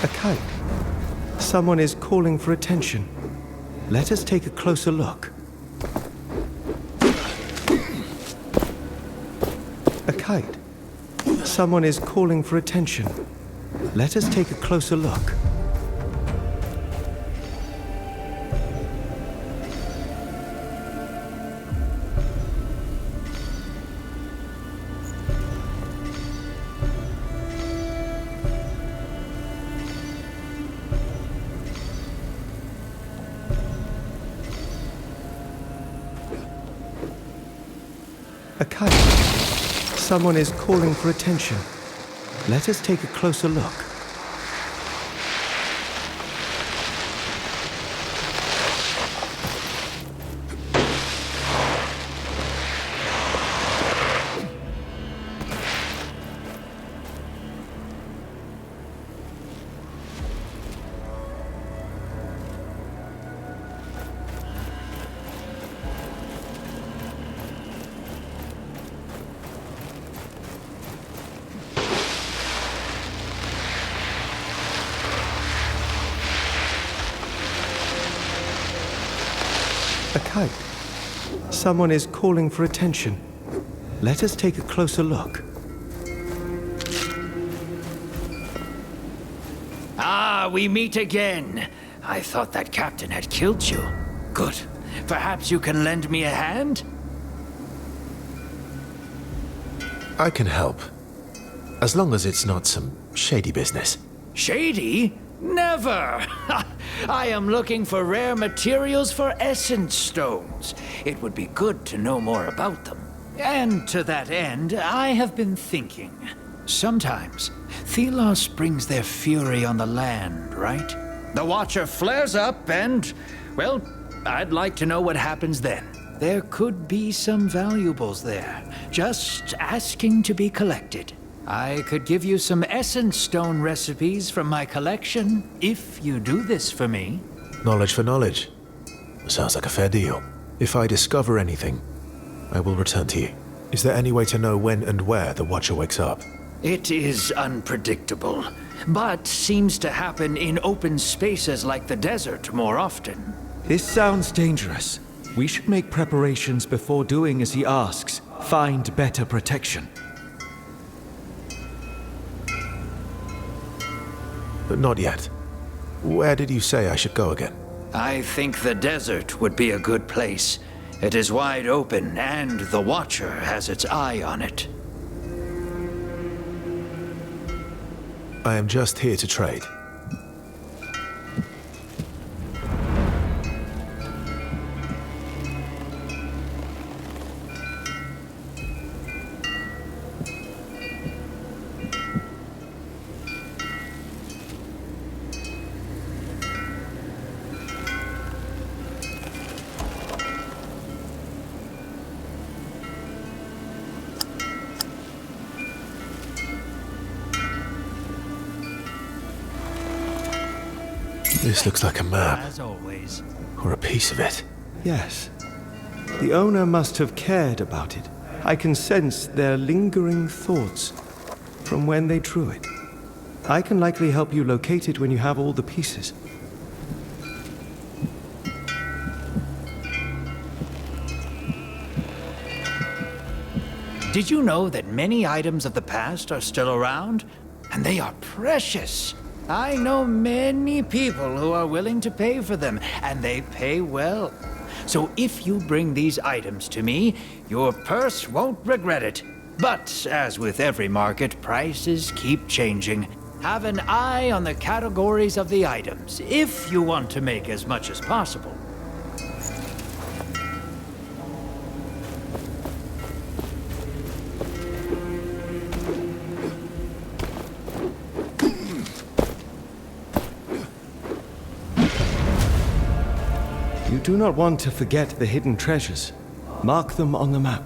Speaker 8: A kite. Someone is calling for attention. Let us take a closer look. A kite. Someone is calling for attention. Let us take a closer look. A kite. Someone is calling for attention. Let us take a closer look. A kite. Someone is calling for attention. Let us take a closer look.
Speaker 18: Ah, we meet again. I thought that captain had killed you. Good. Perhaps you can lend me a hand?
Speaker 2: I can help. As long as it's not some shady business.
Speaker 18: Shady? Never! I am looking for rare materials for essence stones. It would be good to know more about them. And to that end, I have been thinking. Sometimes, Thelos brings their fury on the land, right? The Watcher flares up and, well, I'd like to know what happens then. There could be some valuables there, just asking to be collected. I could give you some essence stone recipes from my collection, if you do this for me.
Speaker 2: Knowledge for knowledge. Sounds like a fair deal. If I discover anything, I will return to you. Is there any way to know when and where the Watcher wakes up?
Speaker 18: It is unpredictable, but seems to happen in open spaces like the desert more often.
Speaker 8: This sounds dangerous. We should make preparations before doing as he asks. find better protection.
Speaker 2: But not yet. Where did you say I should go again?
Speaker 18: I think the desert would be a good place. It is wide open, and the Watcher has its eye on it.
Speaker 2: I am just here to trade. This looks like a map.
Speaker 18: As always.
Speaker 2: Or a piece of it.
Speaker 8: Yes. The owner must have cared about it. I can sense their lingering thoughts from when they drew it. I can likely help you locate it when you have all the pieces.
Speaker 18: Did you know that many items of the past are still around? And they are precious. I know many people who are willing to pay for them, and they pay well. So if you bring these items to me, your purse won't regret it. But as with every market, prices keep changing. Have an eye on the categories of the items, if you want to make as much as possible.
Speaker 8: You do not want to forget the hidden treasures. Mark them on the map.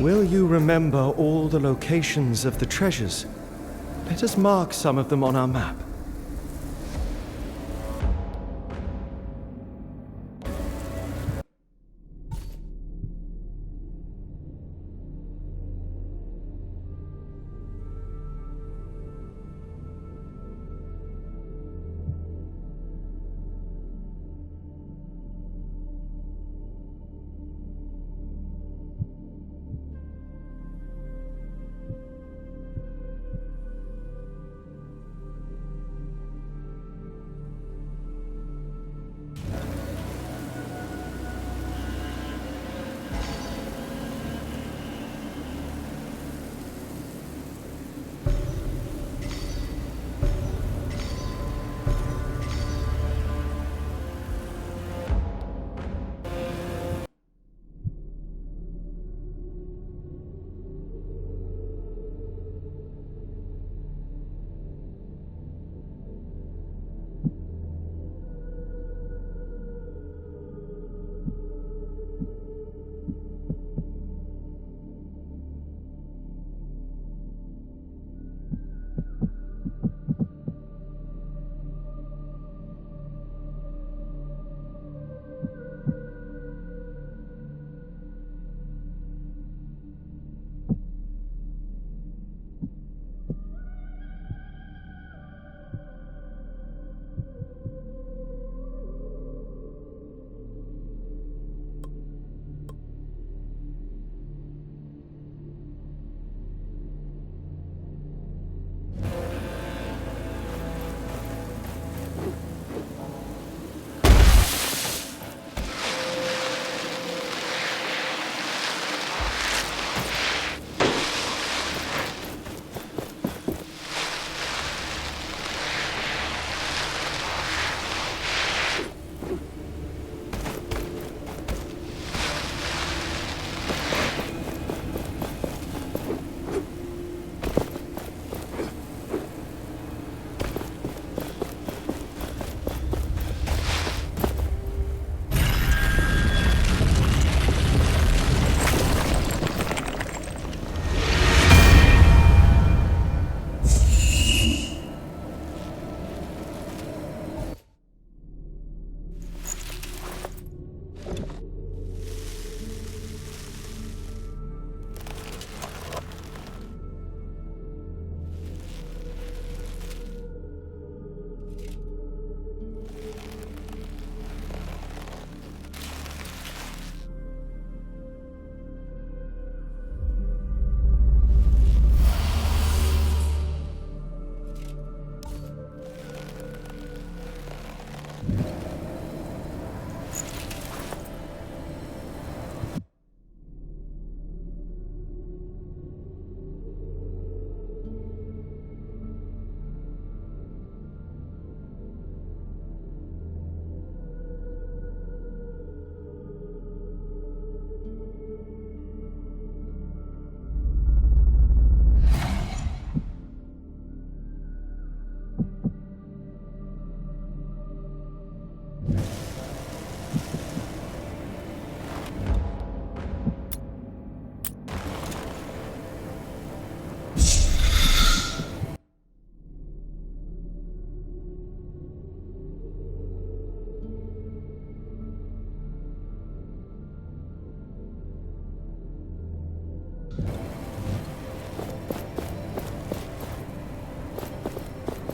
Speaker 8: Will you remember all the locations of the treasures? Let us mark some of them on our map.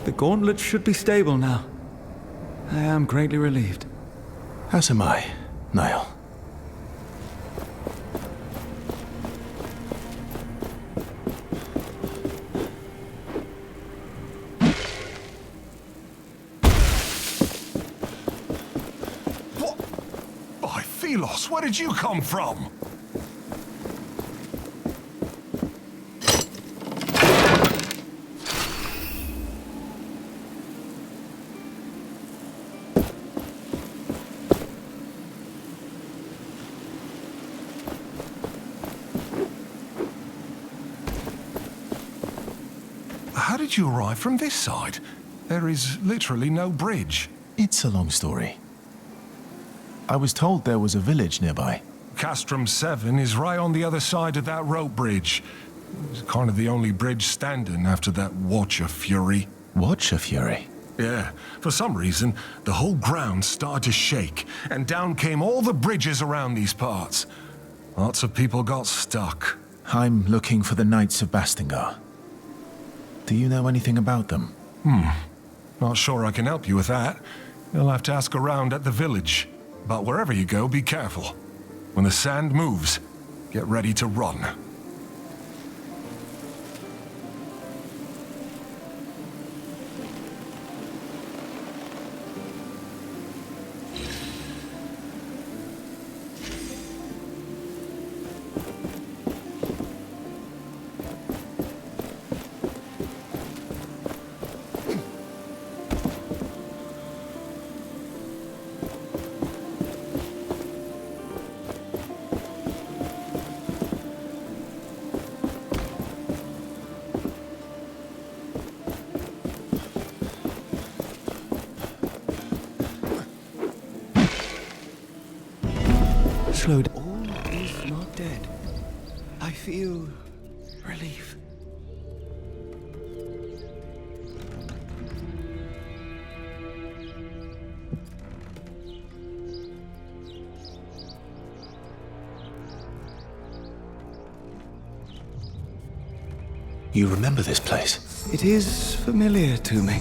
Speaker 8: The gauntlet should be stable now. I am greatly relieved.
Speaker 2: As am I, Niall.
Speaker 9: What? By Philos, where did you come from? How did you arrive from this side? There is literally no bridge.
Speaker 2: It's a long story. I was told there was a village nearby.
Speaker 9: Castrum 7 is right on the other side of that rope bridge. It's kind of the only bridge standing after that Watcher Fury.
Speaker 2: Watcher Fury?
Speaker 9: Yeah. For some reason, the whole ground started to shake, and down came all the bridges around these parts. Lots of people got stuck.
Speaker 2: I'm looking for the Knights of Bastingar. Do you know anything about them?
Speaker 9: Not sure I can help you with that. You'll have to ask around at the village. But wherever you go, be careful. When the sand moves, get ready to run.
Speaker 8: Slow down. All is not dead. I feel relief.
Speaker 2: You remember this place?
Speaker 8: It is familiar to me.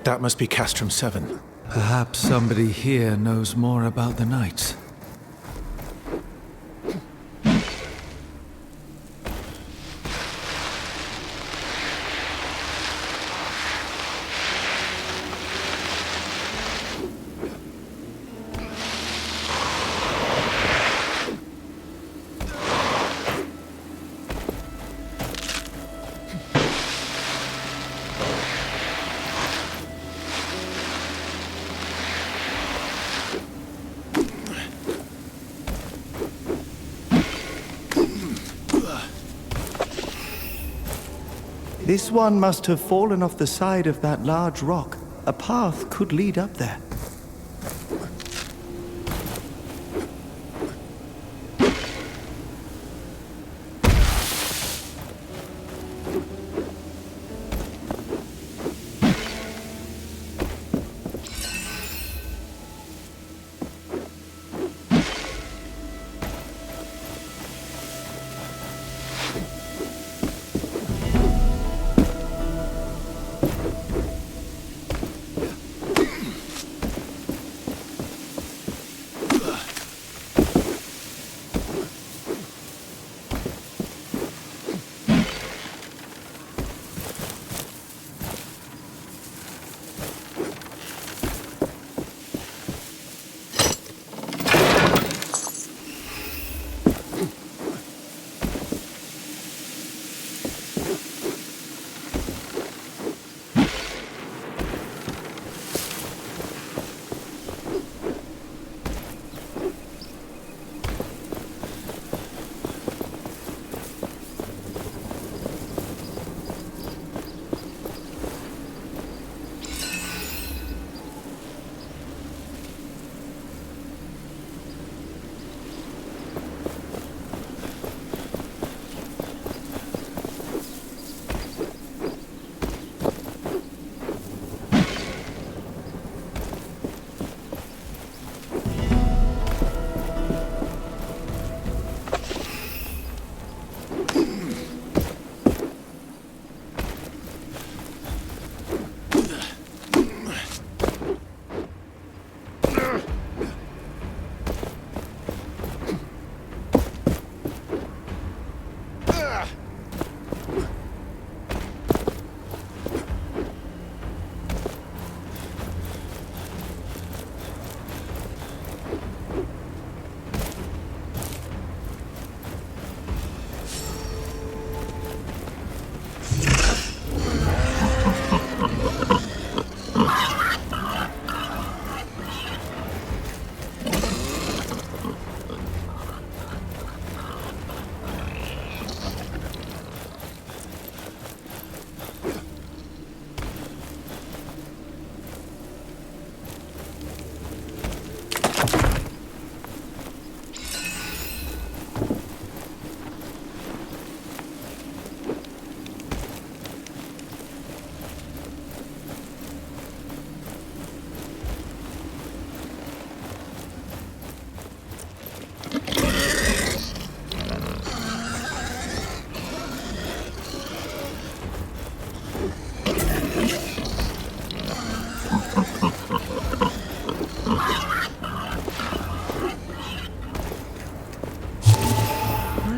Speaker 2: That must be Castrum 7.
Speaker 8: Perhaps somebody here knows more about the Knights.
Speaker 19: This one must have fallen off the side of that large rock. A path could lead up there.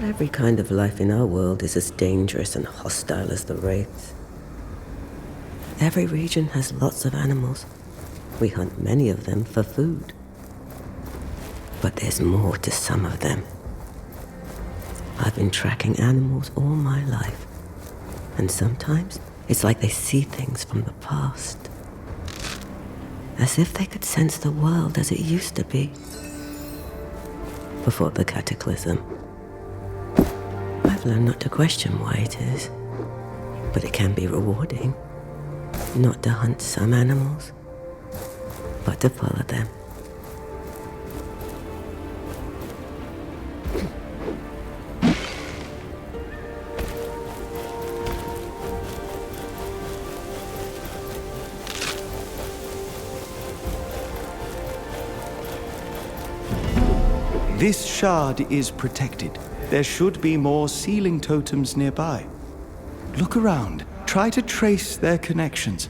Speaker 5: Every kind of life in our world is as dangerous and hostile as the Wraiths. Every region has lots of animals. We hunt many of them for food. But there's more to some of them. I've been tracking animals all my life, and sometimes it's like they see things from the past. As if they could sense the world as it used to be, before the cataclysm. I've learned not to question why it is, but it can be rewarding not to hunt some animals, but to follow them.
Speaker 19: This shard is protected. There should be more sealing totems nearby. Look around. Try to trace their connections.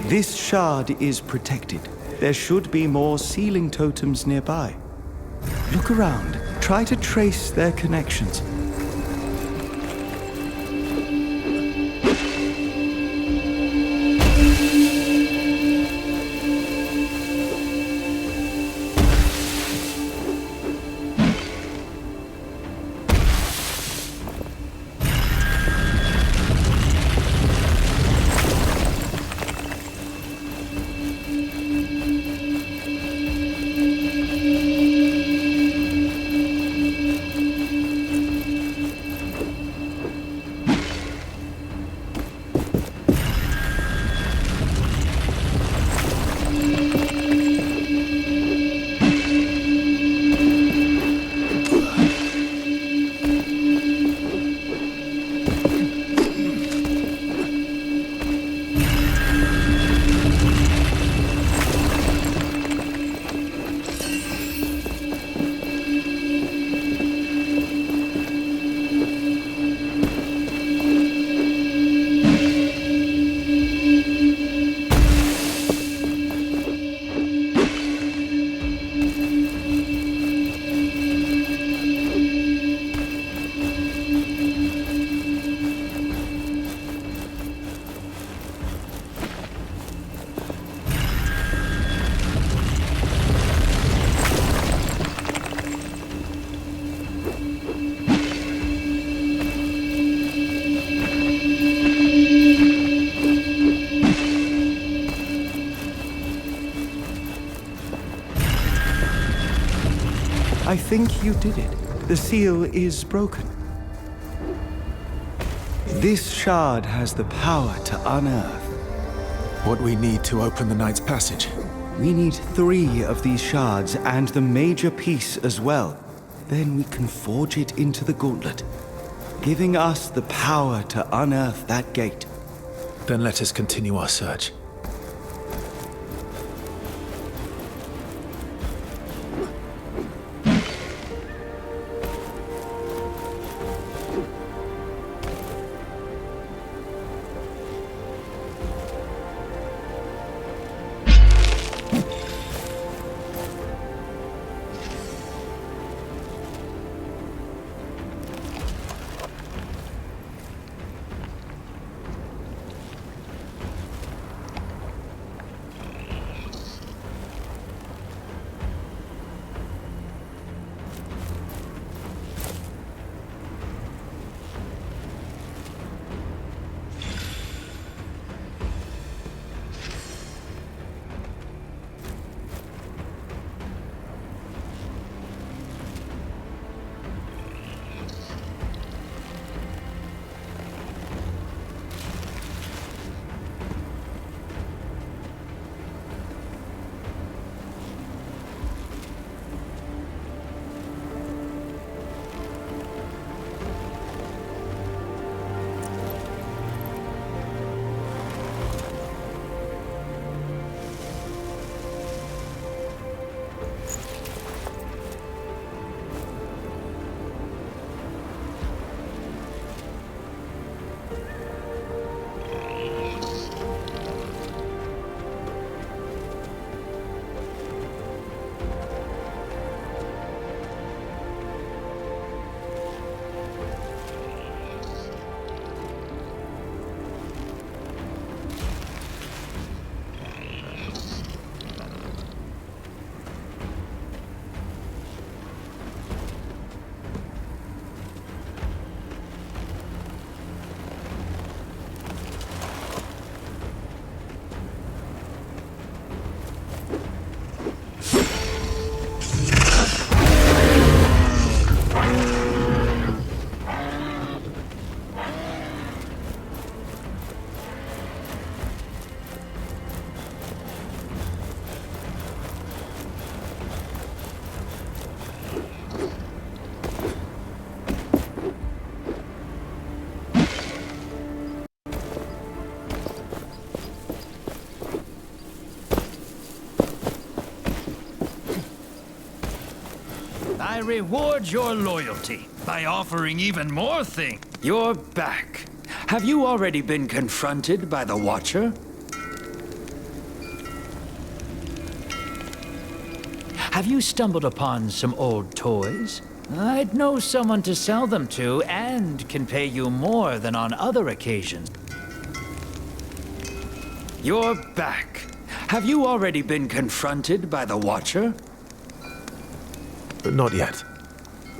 Speaker 19: This shard is protected. There should be more sealing totems nearby. Look around. Try to trace their connections. I think you did it. The seal is broken. This shard has the power to unearth.
Speaker 2: What we need to open the Knight's Passage?
Speaker 19: We need 3 of these shards and the major piece as well. Then we can forge it into the gauntlet, giving us the power to unearth that gate.
Speaker 2: Then let us continue our search.
Speaker 18: I reward your loyalty by offering even more things. You're back. Have you already been confronted by the Watcher? Have you stumbled upon some old toys? I'd know someone to sell them to and can pay you more than on other occasions. You're back. Have you already been confronted by the Watcher?
Speaker 2: Not yet.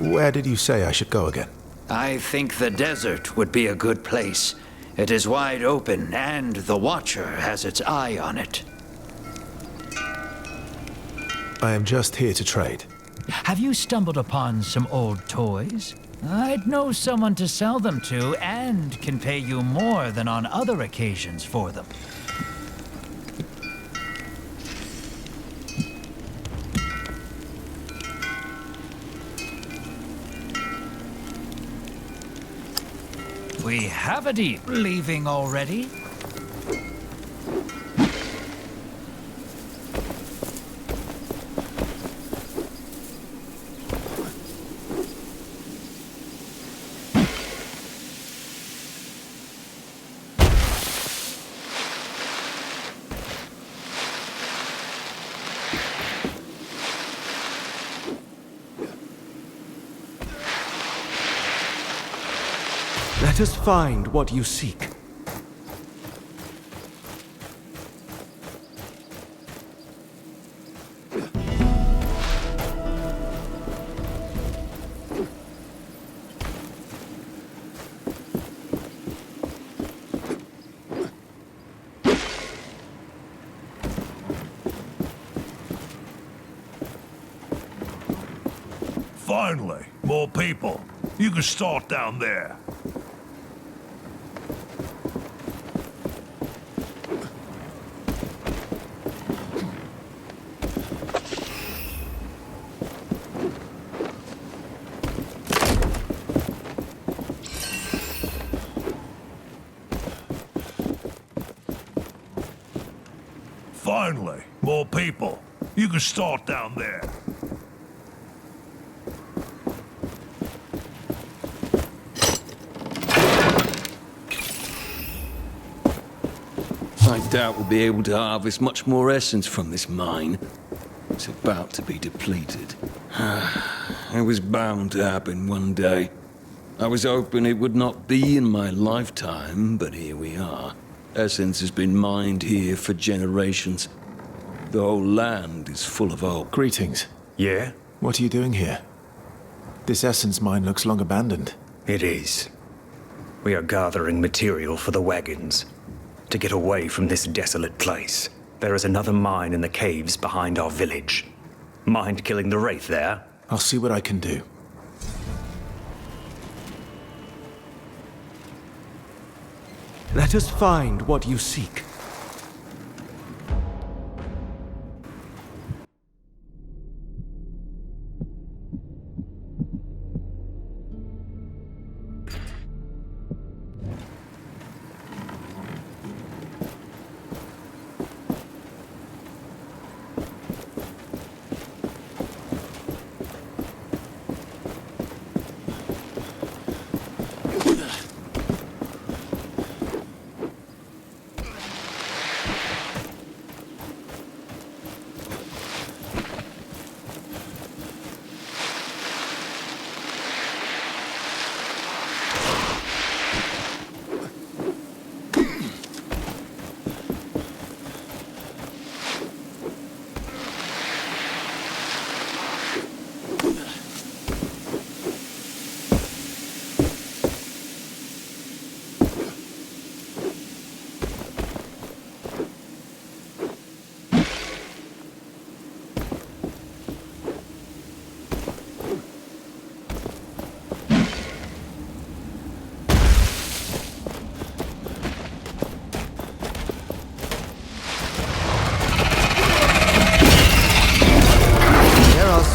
Speaker 2: Where did you say I should go again?
Speaker 18: I think the desert would be a good place. It is wide open, and the Watcher has its eye on it.
Speaker 2: I am just here to trade.
Speaker 18: Have you stumbled upon some old toys? I'd know someone to sell them to and can pay you more than on other occasions for them. We have a deal. Leaving already?
Speaker 19: Let us find what you seek.
Speaker 15: Finally, more people. You can start down there. Finally, more people. You can start down there.
Speaker 20: I doubt we'll be able to harvest much more essence from this mine. It's about to be depleted. It was bound to happen one day. I was hoping it would not be in my lifetime, but here we are. Essence has been mined here for generations. The whole land is full of hope.
Speaker 2: Greetings.
Speaker 20: Yeah?
Speaker 2: What are you doing here? This essence mine looks long abandoned.
Speaker 21: It is. We are gathering material for the wagons. To get away from this desolate place, there is another mine in the caves behind our village. Mind killing the wraith there?
Speaker 2: I'll see what I can do.
Speaker 19: Let us find what you seek.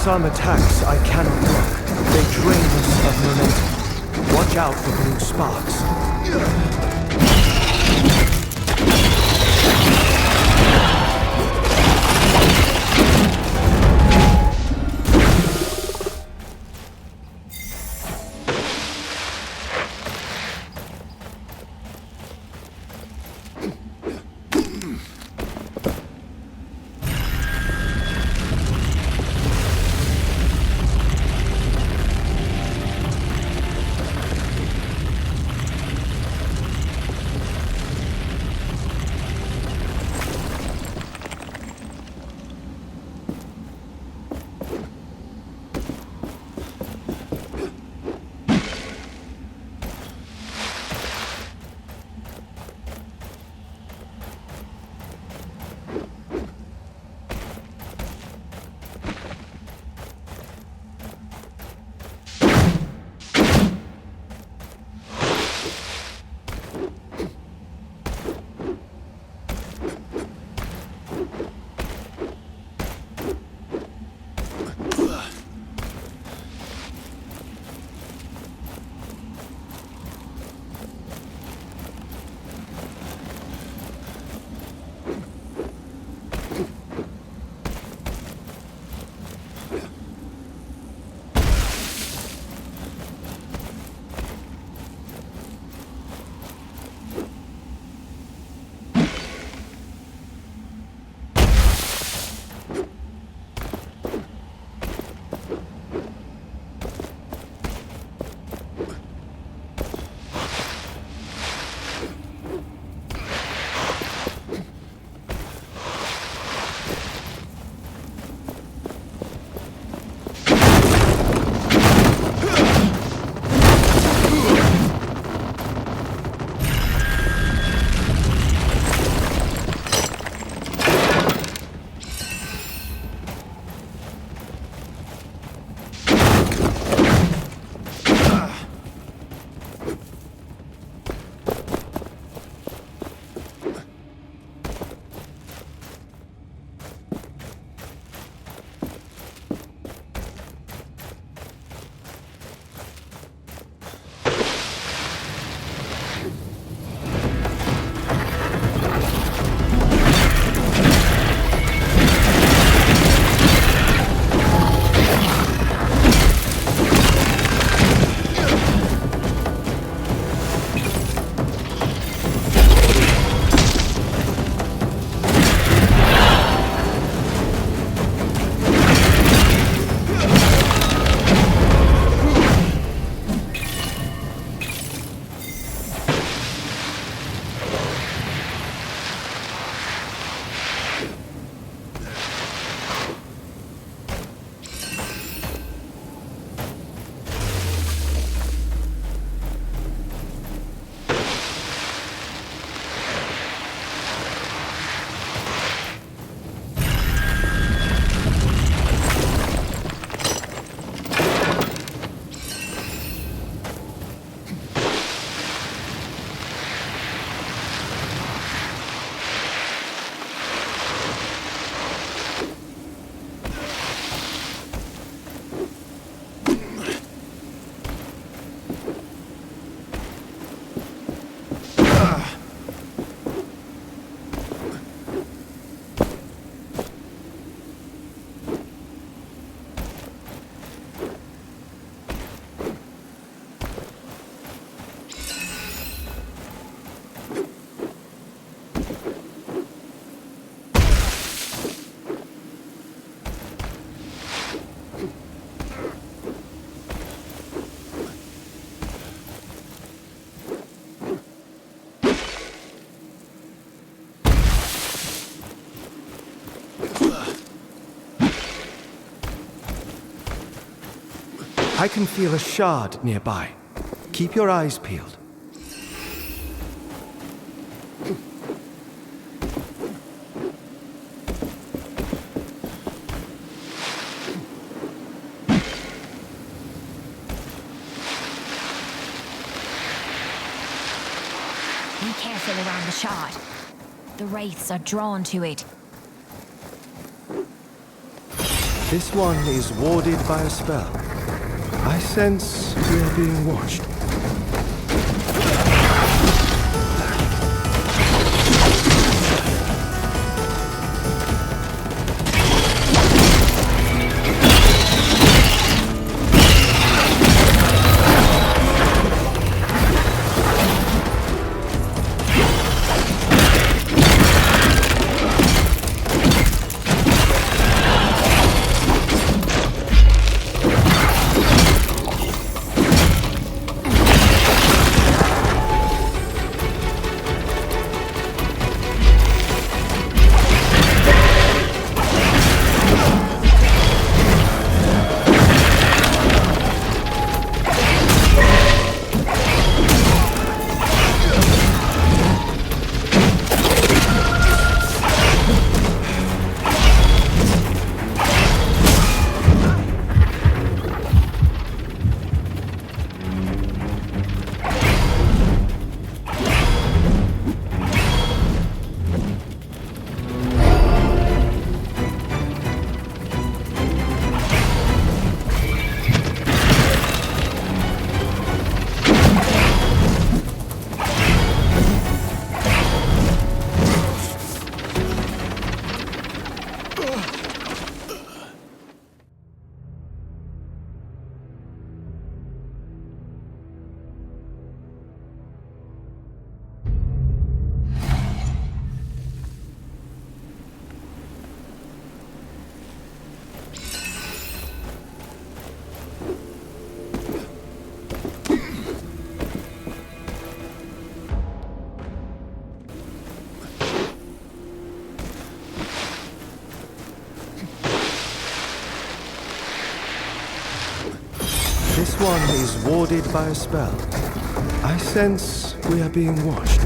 Speaker 19: Some attacks I cannot block. They drain us of momentum. Watch out for blue sparks. I can feel a shard nearby. Keep your eyes peeled.
Speaker 1: Be careful around the shard. The wraiths are drawn to it.
Speaker 19: This one is warded by a spell. I sense we are being watched. This one is warded by a spell. I sense we are being watched.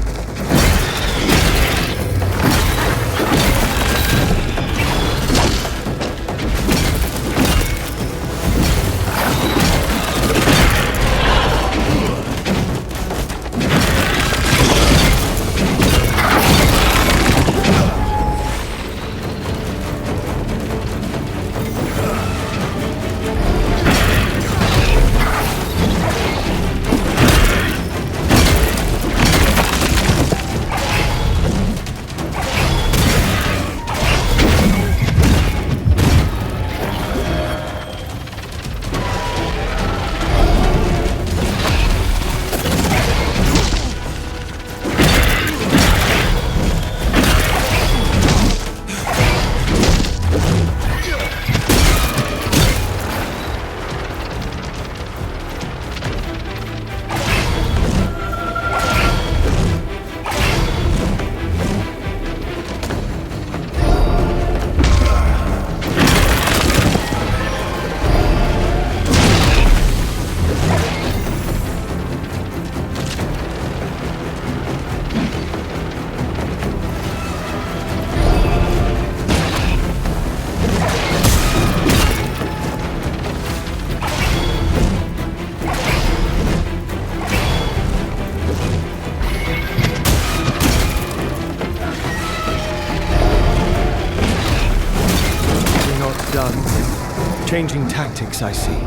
Speaker 19: Changing tactics, I see.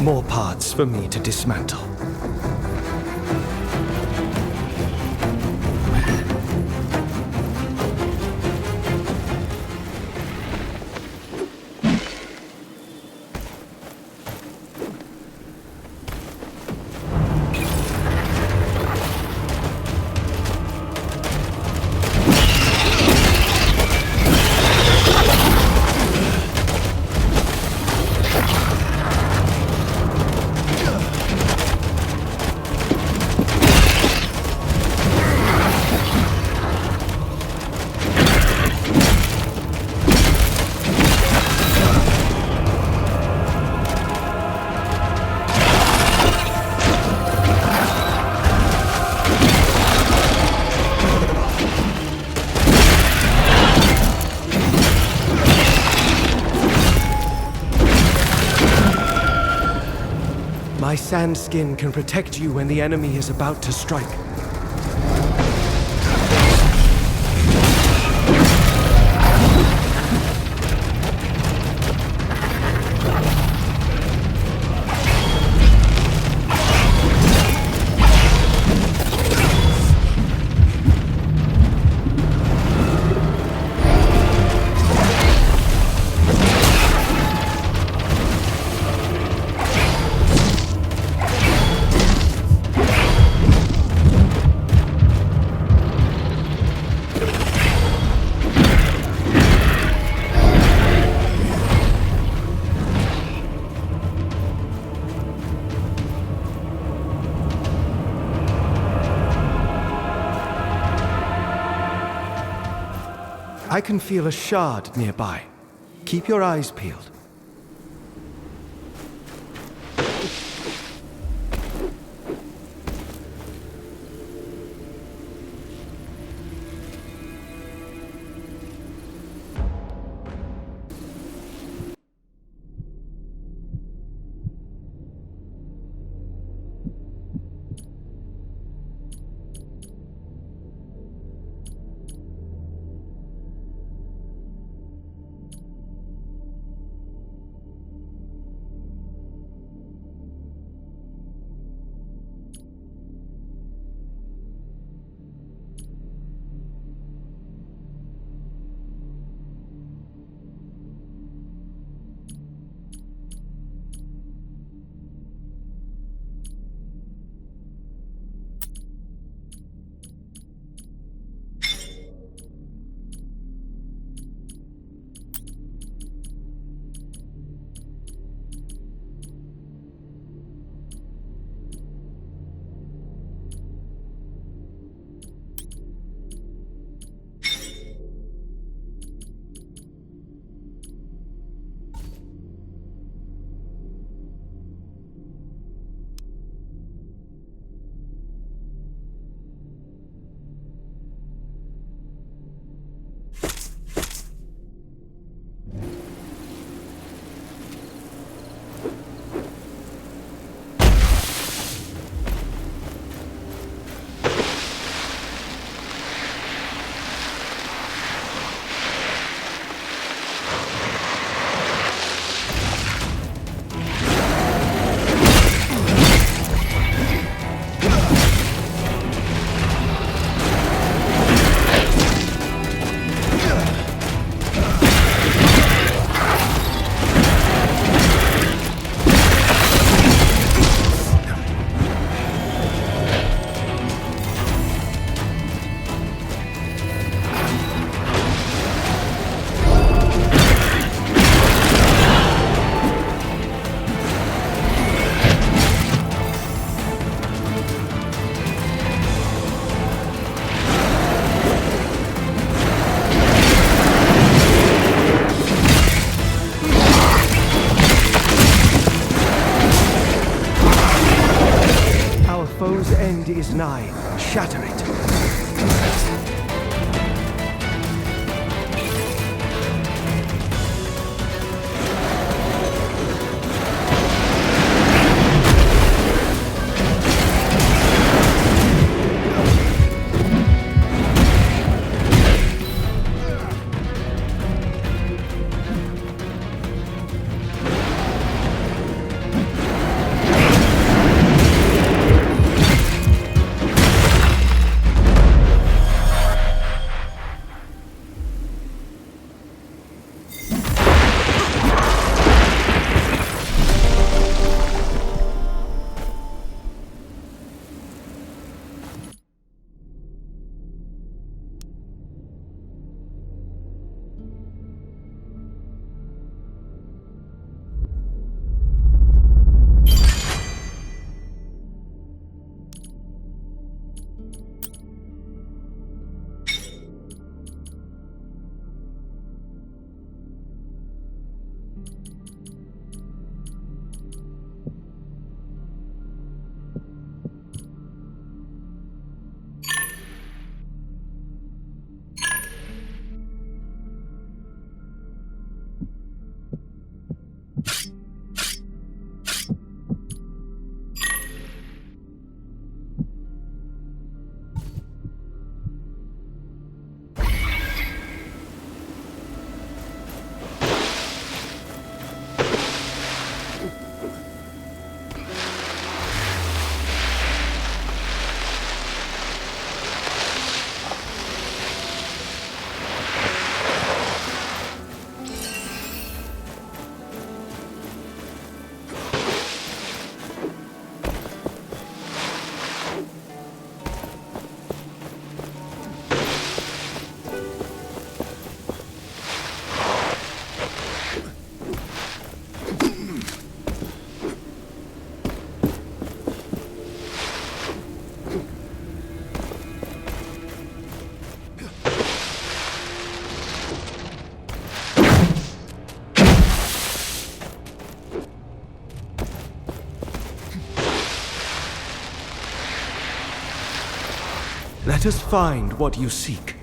Speaker 19: More parts for me to dismantle. sand skin can protect you when the enemy is about to strike. I can feel a shard nearby. Keep your eyes peeled. Foe's end is nigh. Shatter it. Let us find what you seek.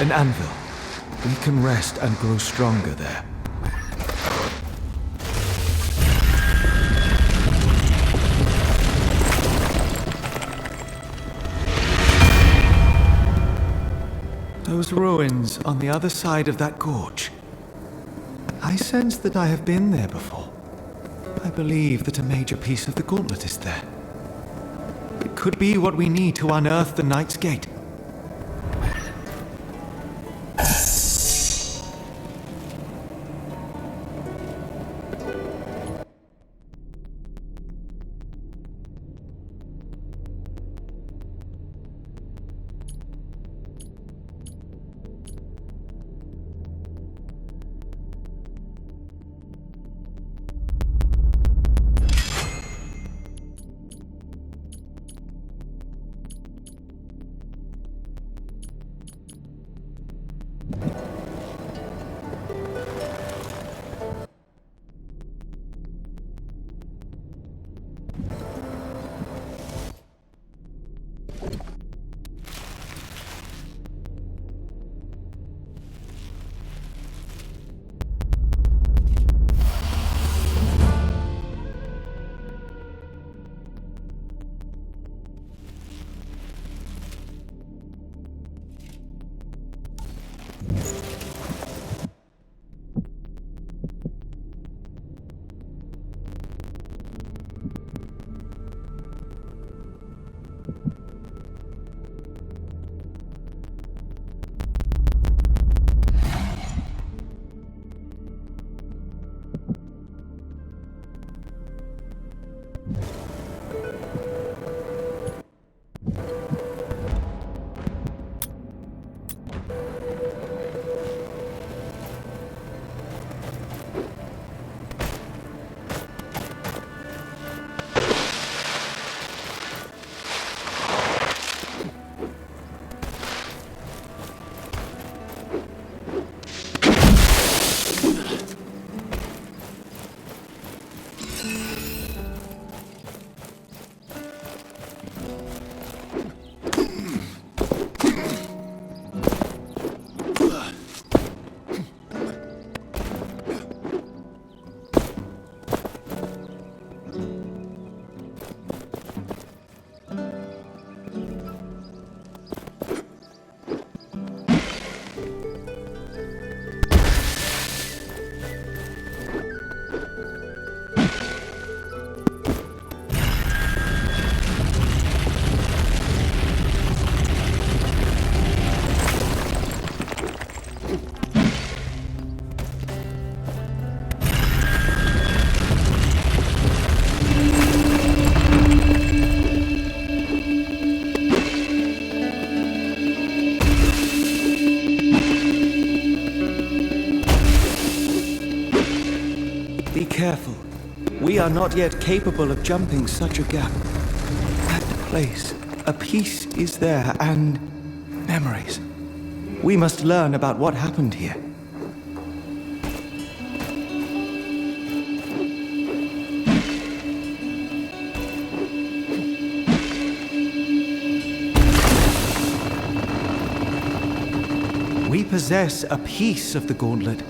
Speaker 19: An anvil. We can rest and grow stronger there. Those ruins on the other side of that gorge. I sense that I have been there before. I believe that a major piece of the gauntlet is there. It could be what we need to unearth the Knight's Gate. Be careful. We are not yet capable of jumping such a gap. That place, a piece is there, and memories. We must learn about what happened here. We possess a piece of the gauntlet,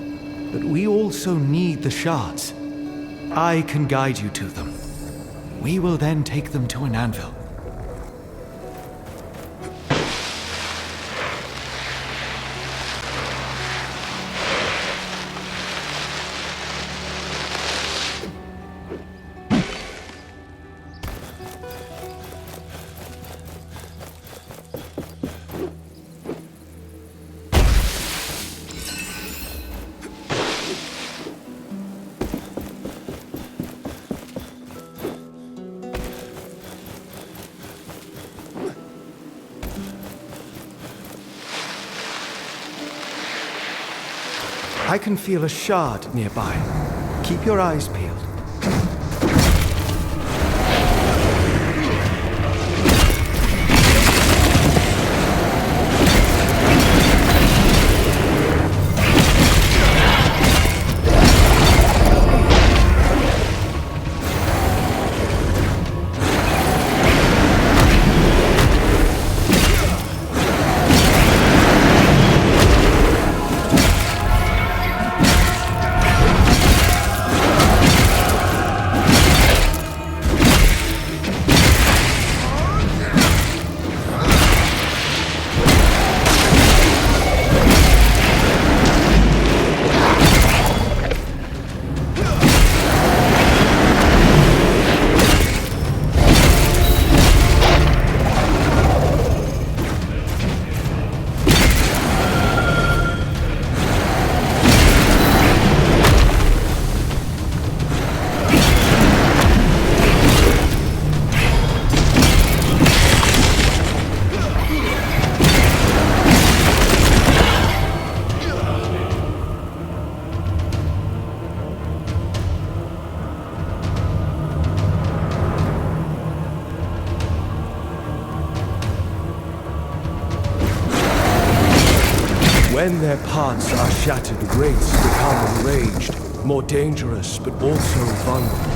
Speaker 19: but we also need the shards. I can guide you to them. We will then take them to an anvil. I can feel a shard nearby. Keep your eyes peeled. When their parts are shattered, wraiths become enraged, more dangerous but also vulnerable.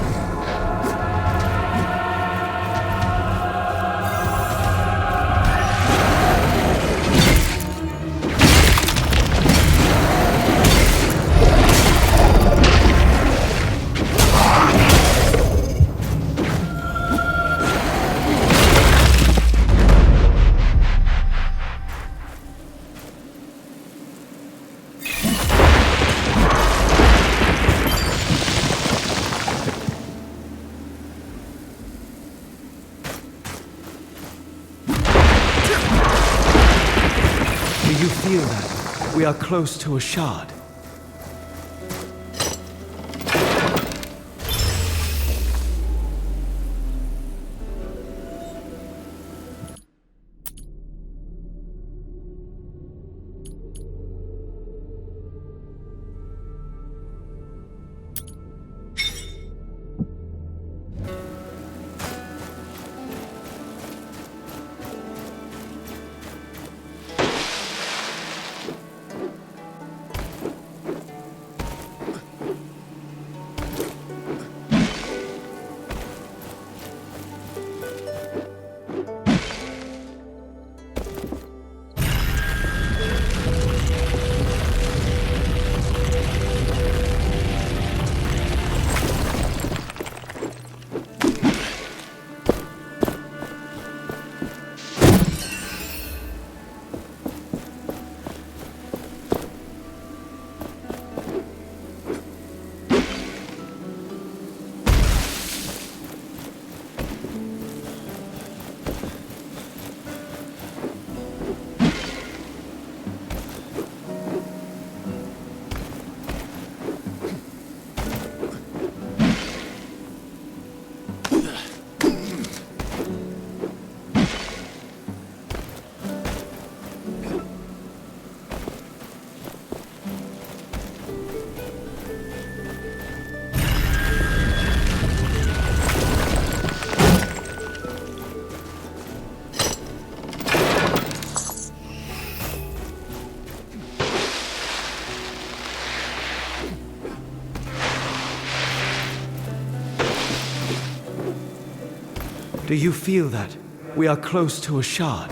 Speaker 19: Do you feel that? We are close to a shard. Do you feel that? We are close to a shard.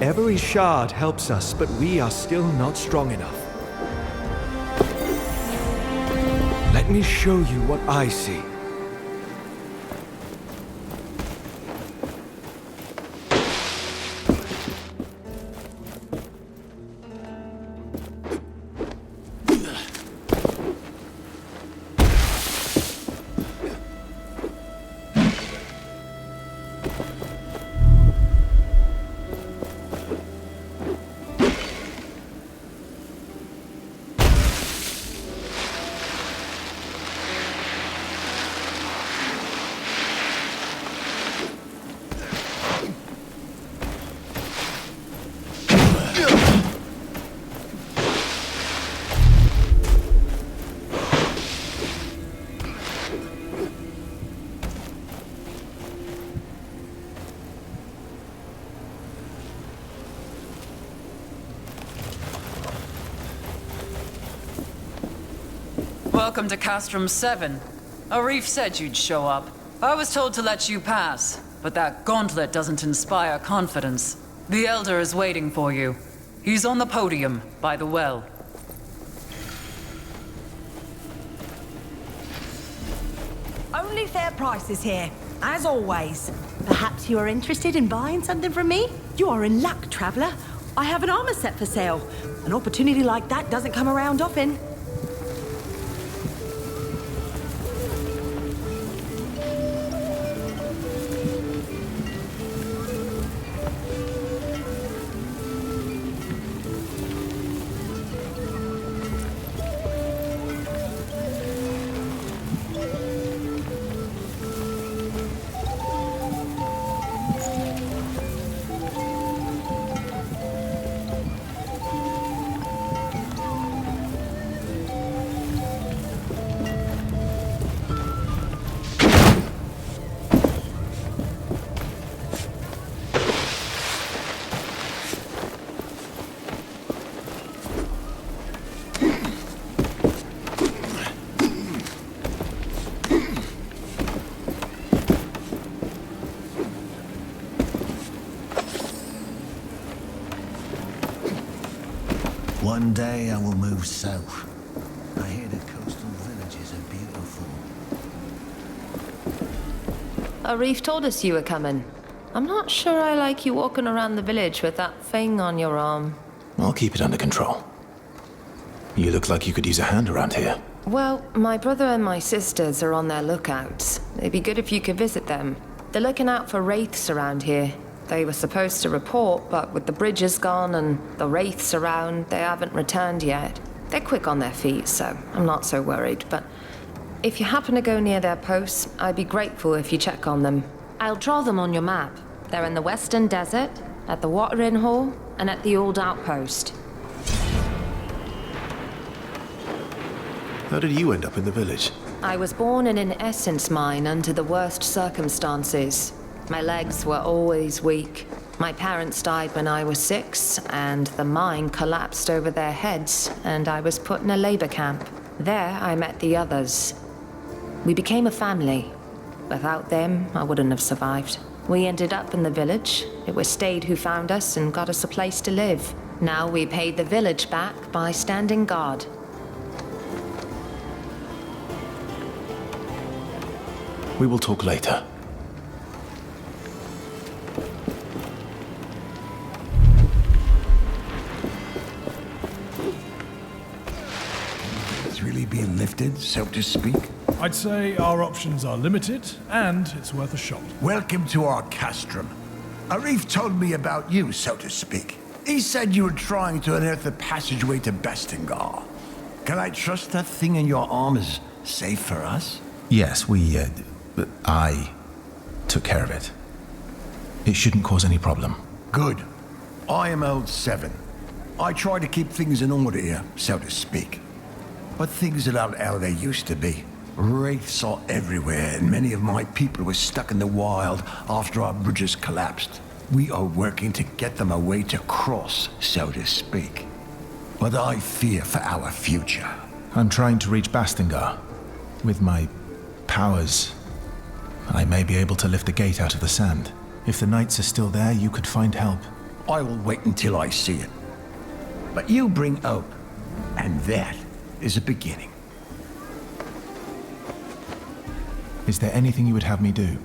Speaker 8: Every shard helps us, but we are still not strong enough. Let me show you what I see.
Speaker 7: Welcome to Castrum 7. Arif said you'd show up. I was told to let you pass, but that gauntlet doesn't inspire confidence. The Elder is waiting for you. He's on the podium, by the well.
Speaker 12: Only fair prices here, as always. Perhaps you are interested in buying something from me? You are in luck, traveler. I have an armor set for sale. An opportunity like that doesn't come around often.
Speaker 22: One day I will move south. I hear the coastal villages are beautiful.
Speaker 23: Arif told us you were coming. I'm not sure I like you walking around the village with that thing on your arm.
Speaker 2: I'll keep it under control. You look like you could use a hand around here.
Speaker 23: Well, my brother and my sisters are on their lookouts. It'd be good if you could visit them. They're looking out for wraiths around here. They were supposed to report, but with the bridges gone and the wraiths around, they haven't returned yet. They're quick on their feet, so I'm not so worried, but if you happen to go near their posts, I'd be grateful if you check on them. I'll draw them on your map. They're in the Western Desert, at the Watering Hall, and at the Old Outpost.
Speaker 2: How did you end up in the village?
Speaker 23: I was born in an essence mine under the worst circumstances. My legs were always weak. My parents died when I was 6, and the mine collapsed over their heads, and I was put in a labor camp. There, I met the others. We became a family. Without them, I wouldn't have survived. We ended up in the village. It was Stade who found us and got us a place to live. Now we paid the village back by standing guard.
Speaker 2: We will talk later.
Speaker 22: It's really being lifted, so to speak.
Speaker 4: I'd say our options are limited, and it's worth a shot.
Speaker 22: Welcome to our castrum. Arif told me about you, so to speak. He said you were trying to unearth the passageway to Bestingar. Can I trust that thing in your arm is safe for us?
Speaker 2: Yes, I took care of it. It shouldn't cause any problem.
Speaker 22: Good. I am old 7. I try to keep things in order here, so to speak. But things are not how they used to be. Wraiths are everywhere, and many of my people were stuck in the wild after our bridges collapsed. We are working to get them a way to cross, so to speak. But I fear for our future.
Speaker 2: I'm trying to reach Bastingar. With my powers, I may be able to lift a gate out of the sand. If the knights are still there, you could find help.
Speaker 22: I will wait until I see it. But you bring hope, and that is a beginning.
Speaker 2: Is there anything you would have me do?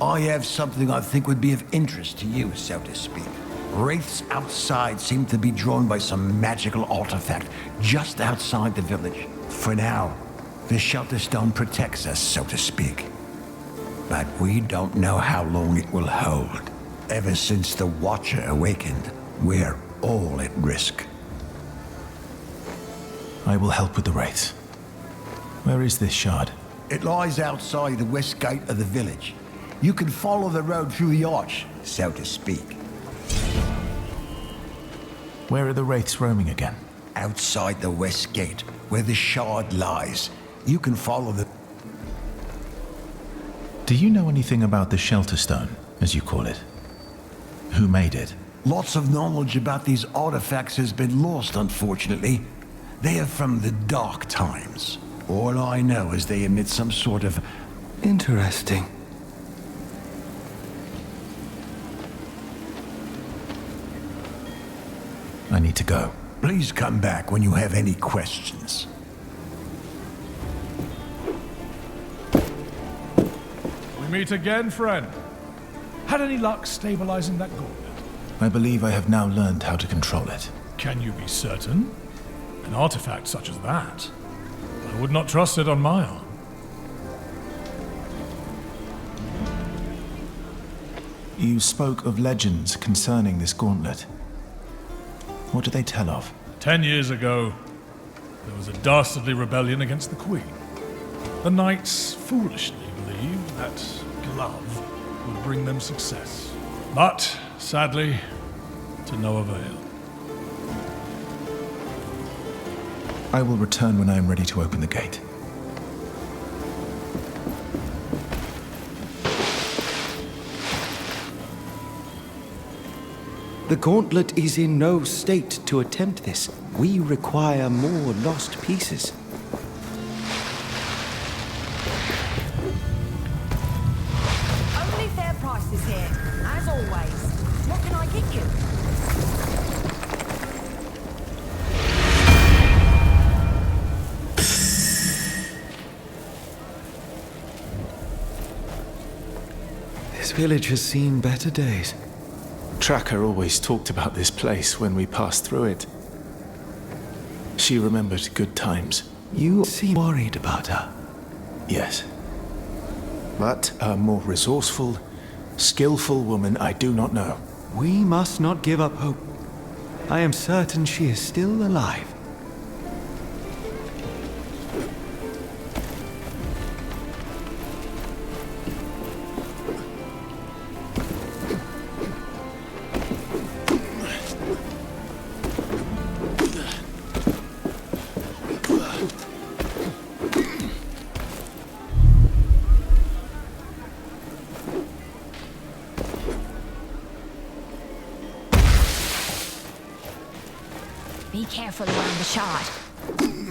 Speaker 22: I have something I think would be of interest to you, so to speak. Wraiths outside seem to be drawn by some magical artifact just outside the village. For now, the shelter stone protects us, so to speak. But we don't know how long it will hold. Ever since the Watcher awakened, we're all at risk.
Speaker 2: I will help with the wraiths. Where is this shard?
Speaker 22: It lies outside the west gate of the village. You can follow the road through the arch, so to speak.
Speaker 2: Where are the wraiths roaming again?
Speaker 22: Outside the west gate, where the shard lies. You can follow the...
Speaker 2: Do you know anything about the shelter stone, as you call it? Who made it?
Speaker 22: Lots of knowledge about these artifacts has been lost, unfortunately. They are from the dark times. All I know is they emit some sort of...
Speaker 19: Interesting.
Speaker 2: I need to go.
Speaker 22: Please come back when you have any questions.
Speaker 4: We meet again, friend. Had any luck stabilizing that gauntlet?
Speaker 2: I believe I have now learned how to control it.
Speaker 4: Can you be certain? An artifact such as that? I would not trust it on my arm.
Speaker 2: You spoke of legends concerning this gauntlet. What do they tell of?
Speaker 4: 10 years ago, there was a dastardly rebellion against the Queen. The knights foolishly believed that glove would bring them success. But, sadly, to no avail.
Speaker 2: I will return when I am ready to open the gate.
Speaker 19: The gauntlet is in no state to attempt this. We require more lost pieces.
Speaker 12: Only fair prices here, as always. What can I get you?
Speaker 19: This village has seen better days.
Speaker 2: Tracker always talked about this place when we passed through it. She remembered good times.
Speaker 19: You seem worried about her.
Speaker 2: Yes. But a more resourceful, skillful woman I do not know.
Speaker 19: We must not give up hope. I am certain she is still alive.
Speaker 1: Be careful around the shard.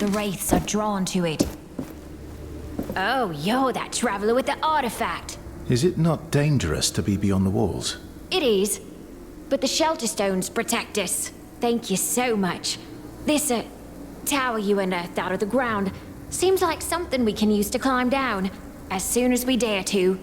Speaker 1: The wraiths are drawn to it. Oh, you're that traveler with the artifact.
Speaker 2: Is it not dangerous to be beyond the walls?
Speaker 1: It is. But the shelter stones protect us. Thank you so much. This, tower you unearthed out of the ground seems like something we can use to climb down, as soon as we dare to.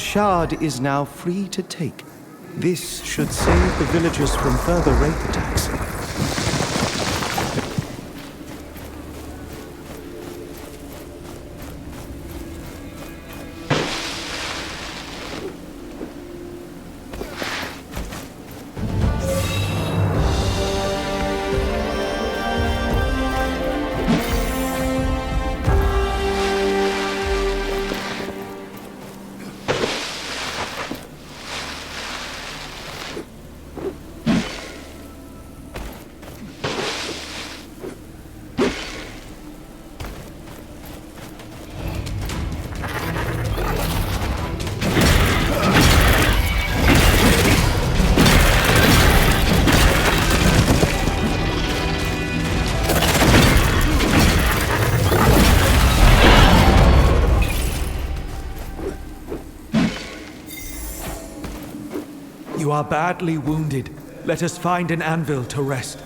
Speaker 19: shard is now free to take. This should save the villagers from further wraith attacks.
Speaker 8: You are badly wounded. Let us find an anvil to rest.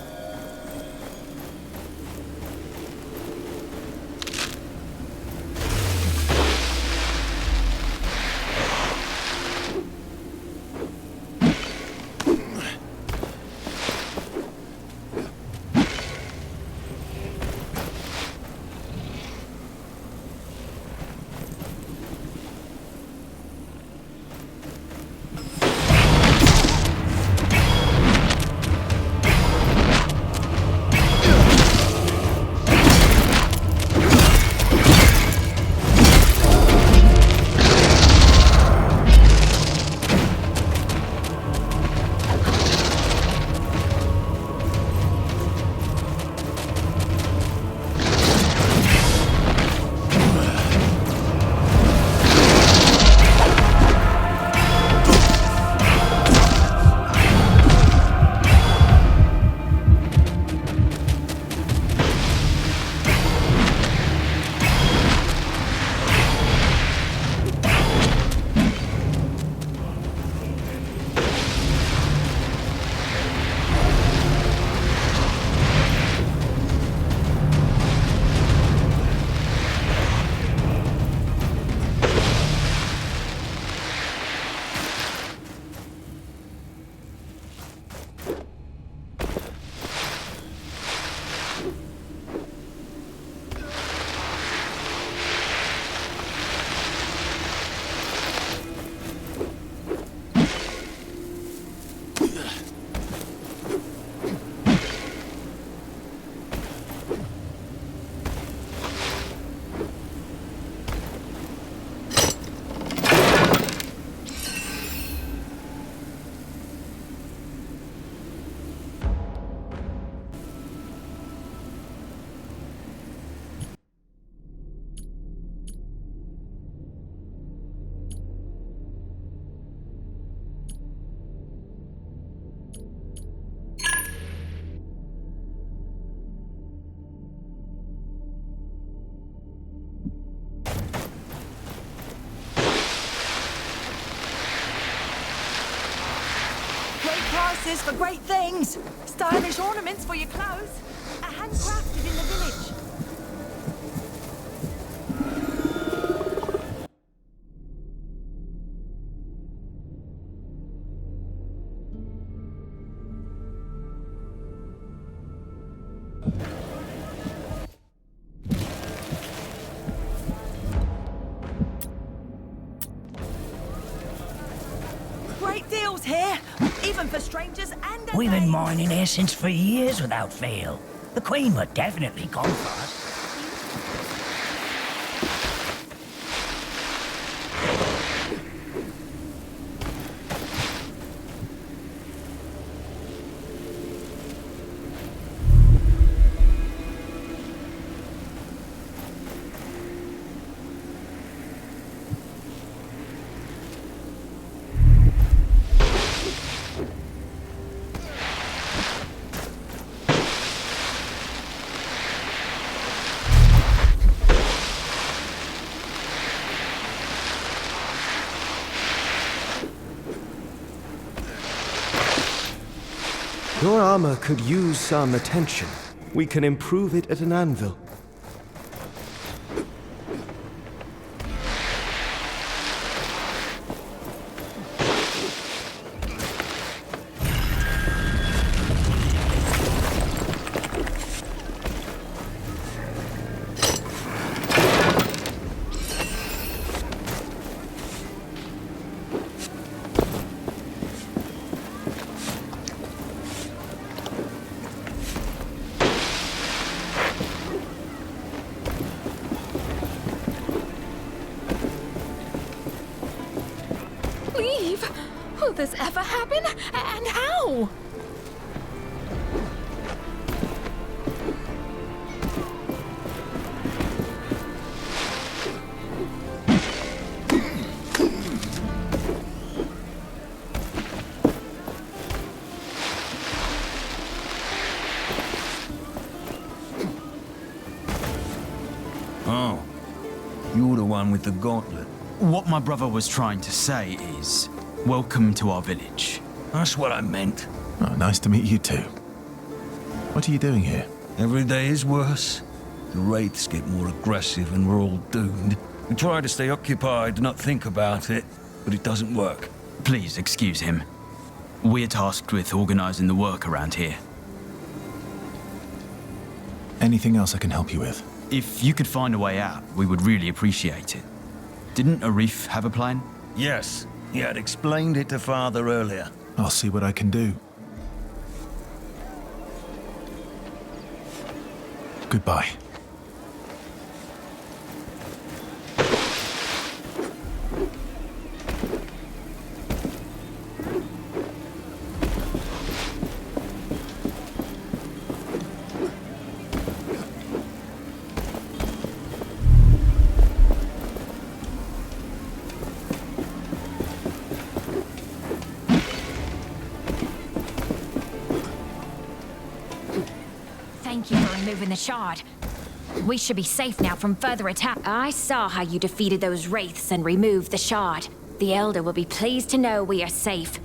Speaker 12: Prices for great things. Stylish ornaments for your clothes. Handcrafted in the village. Great deals here, even for strangers and
Speaker 3: We've been mining essence for years without fail. The Queen would definitely come for us.
Speaker 19: Your armor could use some attention. We can improve it at an anvil.
Speaker 6: will this ever happen? And how?
Speaker 20: Oh, you're the one with the gauntlet.
Speaker 14: What my brother was trying to say is, welcome to our village.
Speaker 20: That's what I meant.
Speaker 2: Oh, nice to meet you too. What are you doing here?
Speaker 20: Every day is worse. The wraiths get more aggressive and we're all doomed. We try to stay occupied, not think about it, but it doesn't work.
Speaker 14: Please excuse him. We're tasked with organizing the work around here.
Speaker 2: Anything else I can help you with?
Speaker 14: If you could find a way out, we would really appreciate it. Didn't Arif have a plan?
Speaker 20: Yes, he had explained it to Father earlier.
Speaker 2: I'll see what I can do. Goodbye.
Speaker 1: Thank you for removing the shard. We should be safe now from further attack. I saw how you defeated those wraiths and removed the shard. The Elder will be pleased to know we are safe.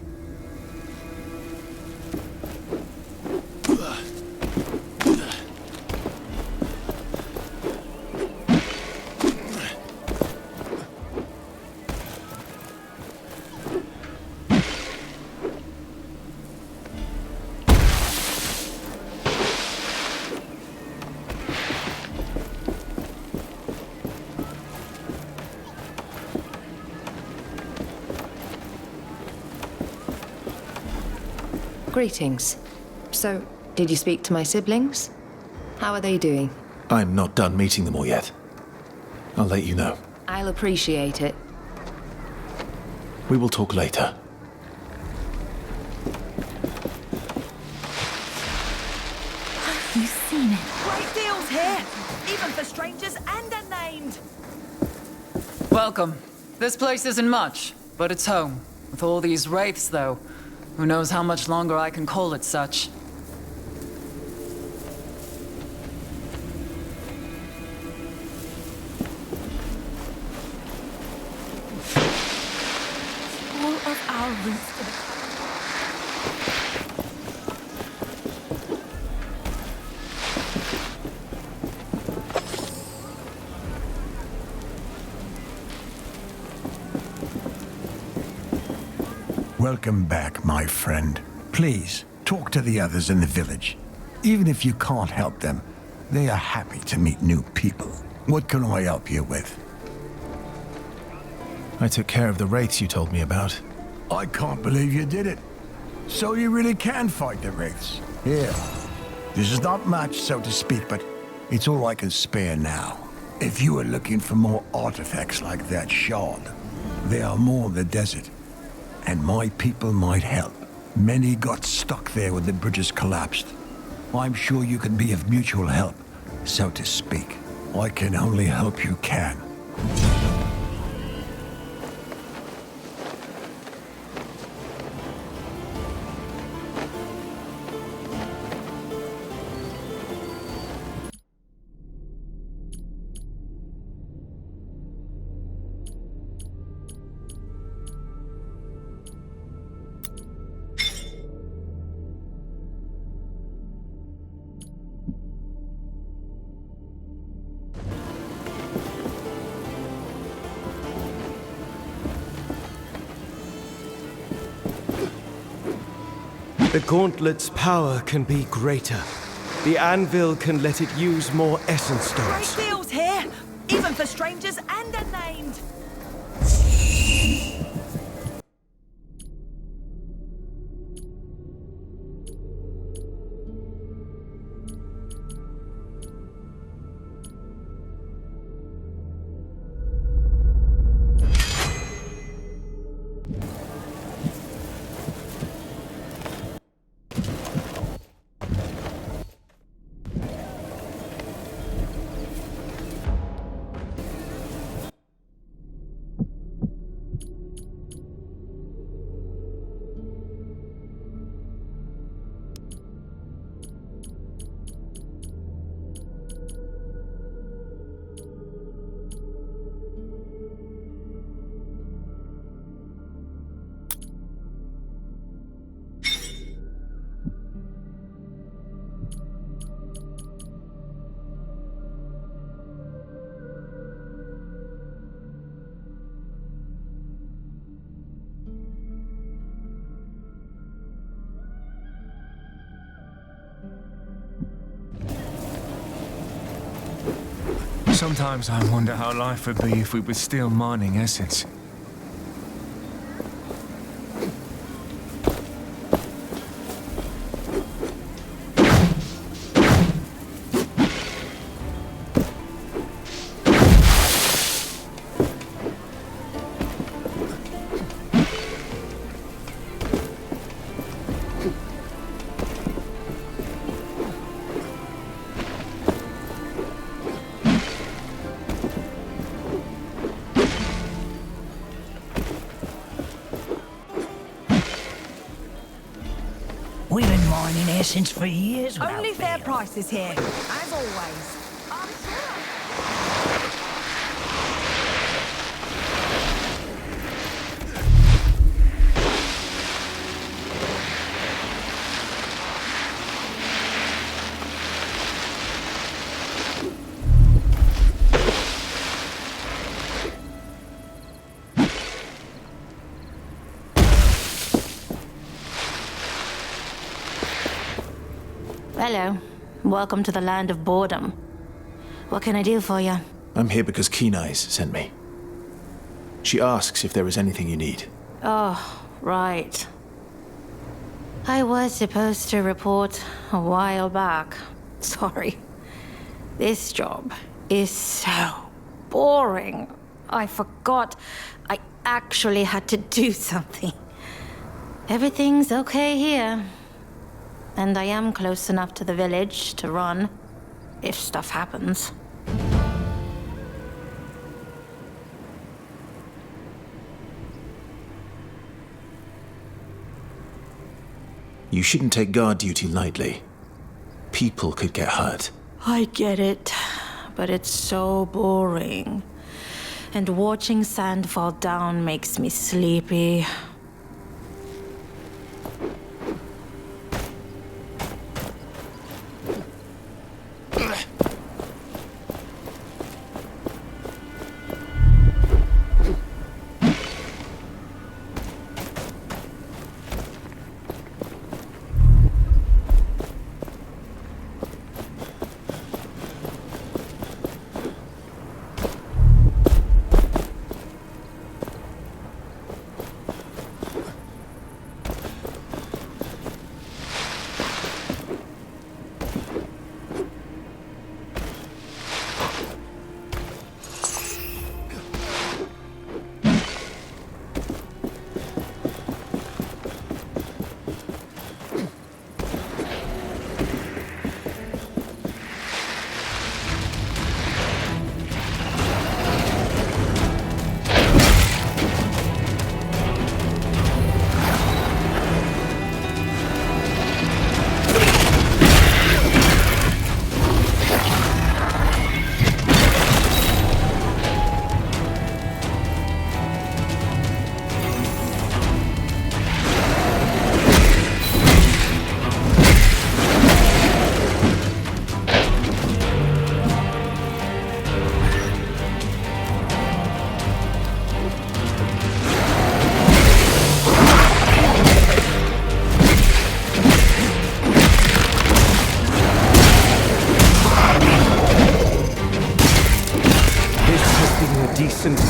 Speaker 23: Greetings. So, did you speak to my siblings? How are they doing?
Speaker 2: I'm not done meeting them all yet. I'll let you know.
Speaker 23: I'll appreciate it.
Speaker 2: We will talk later.
Speaker 12: Have you seen it? Great deals here, even for strangers and unnamed.
Speaker 7: Welcome. This place isn't much, but it's home. With all these wraiths, though, who knows how much longer I can call it such.
Speaker 12: All of our roots to the...
Speaker 22: Welcome back, my friend. Please, talk to the others in the village. Even if you can't help them, they are happy to meet new people. What can I help you with?
Speaker 2: I took care of the wraiths you told me about.
Speaker 22: I can't believe you did it. So you really can fight the wraiths. Here. This is not much, so to speak, but it's all I can spare now. If you are looking for more artifacts like that shard, there are more in the desert. And my people might help. Many got stuck there when the bridges collapsed. I'm sure you can be of mutual help, so to speak. I can only help you can.
Speaker 19: The gauntlet's power can be greater. The anvil can let it use more essence stones.
Speaker 12: Great deals here, even for strangers and unnamed.
Speaker 13: Sometimes I wonder how life would be if we were still mining essence.
Speaker 3: We've been mining essence for years without
Speaker 12: Only fair
Speaker 3: fail.
Speaker 12: prices here, as always.
Speaker 16: Hello. Welcome to the land of boredom. What can I do for you?
Speaker 2: I'm here because Keen Eyes sent me. She asks if there is anything you need.
Speaker 16: Oh, right. I was supposed to report a while back. Sorry. This job is so boring. I forgot I actually had to do something. Everything's okay here. And I am close enough to the village to run, if stuff happens.
Speaker 2: You shouldn't take guard duty lightly. People could get hurt.
Speaker 16: I get it, but it's so boring. And watching sand fall down makes me sleepy.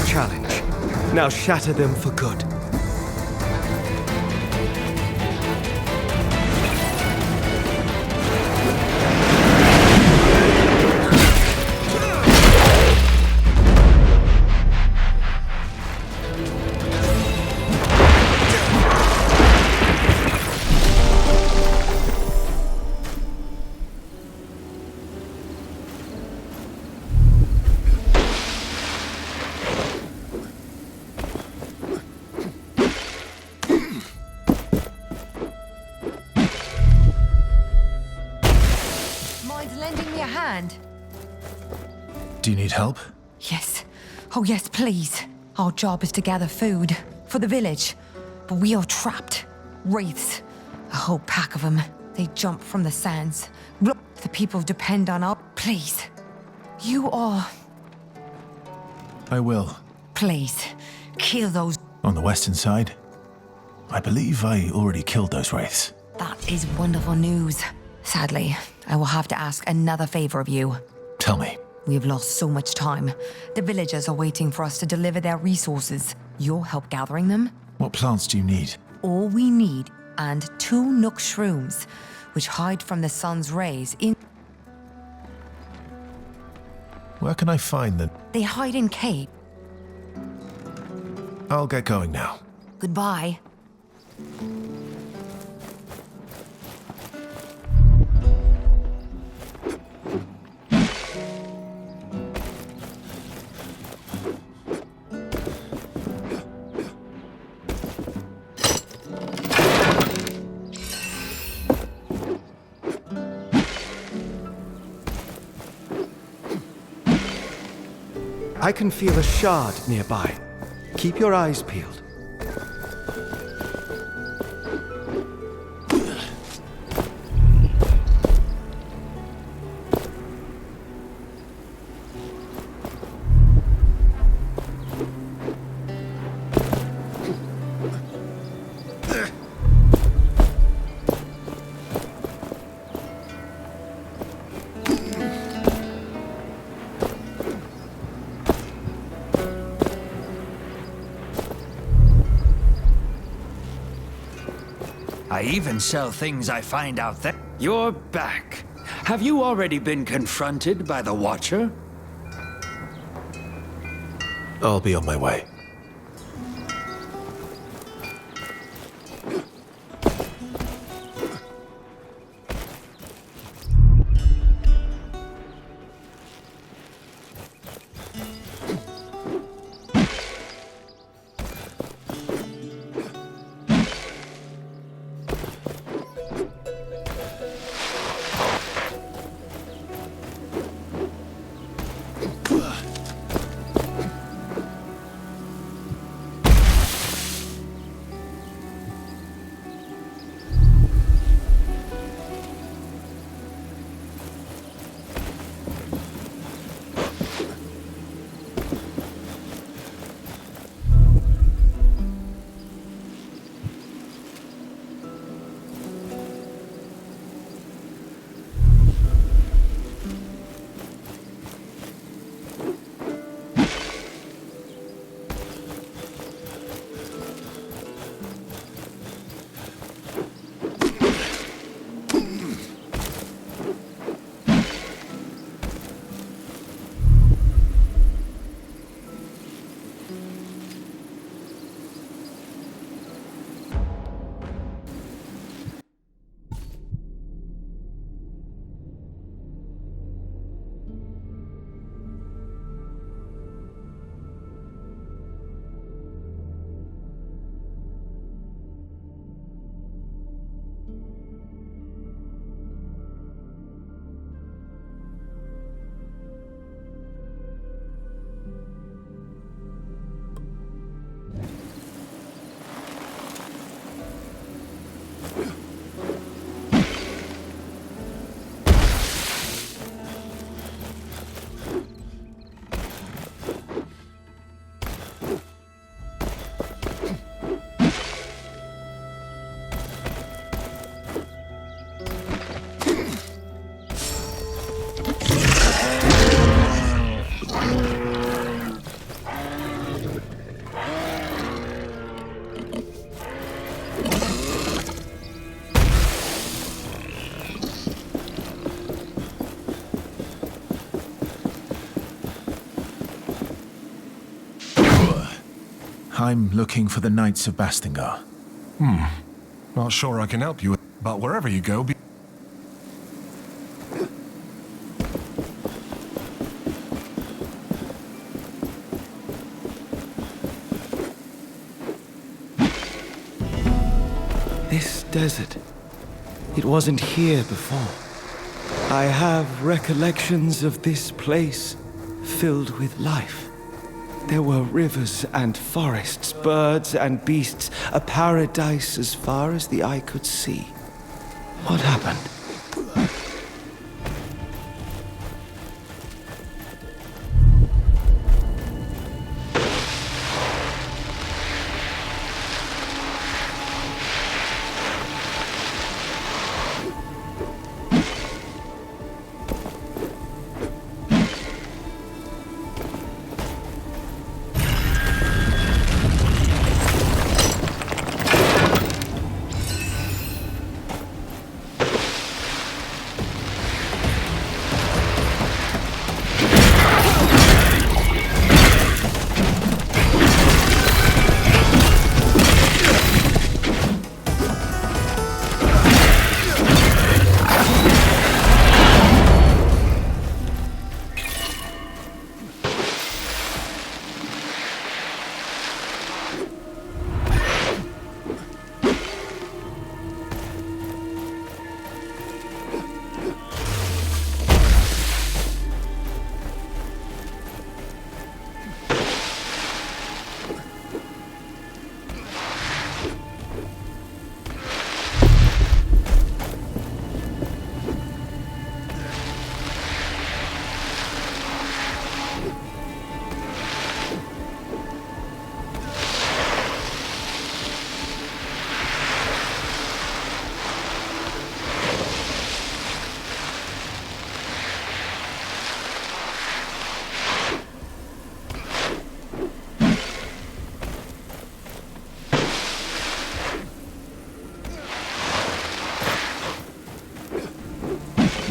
Speaker 8: Challenge. Now shatter them for good.
Speaker 2: Do you need help?
Speaker 6: Yes. Oh, yes, please. Our job is to gather food for the village. But we are trapped. Wraiths. A whole pack of them. They jump from the sands. Look, the people depend on us. Please. You are...
Speaker 2: I will.
Speaker 6: Please. Kill those...
Speaker 2: On the western side? I believe I already killed those wraiths.
Speaker 6: That is wonderful news. Sadly, I will have to ask another favor of you.
Speaker 2: Tell me.
Speaker 6: We have lost so much time. The villagers are waiting for us to deliver their resources. You'll help gathering them?
Speaker 2: What plants do you need?
Speaker 6: All we need, and 2 Nook shrooms, which hide from the sun's rays in...
Speaker 2: Where can I find them?
Speaker 6: They hide in cave.
Speaker 2: I'll get going now.
Speaker 6: Goodbye.
Speaker 19: I can feel a shard nearby. Keep your eyes peeled.
Speaker 18: I even sell things I find out there. You're back. Have you already been confronted by the Watcher?
Speaker 2: I'll be on my way. I'm looking for the Knights of Bastingar.
Speaker 9: Not sure I can help you, but wherever you go, be...
Speaker 19: This desert. It wasn't here before. I have recollections of this place filled with life. There were rivers and forests, birds and beasts, a paradise as far as the eye could see. What happened?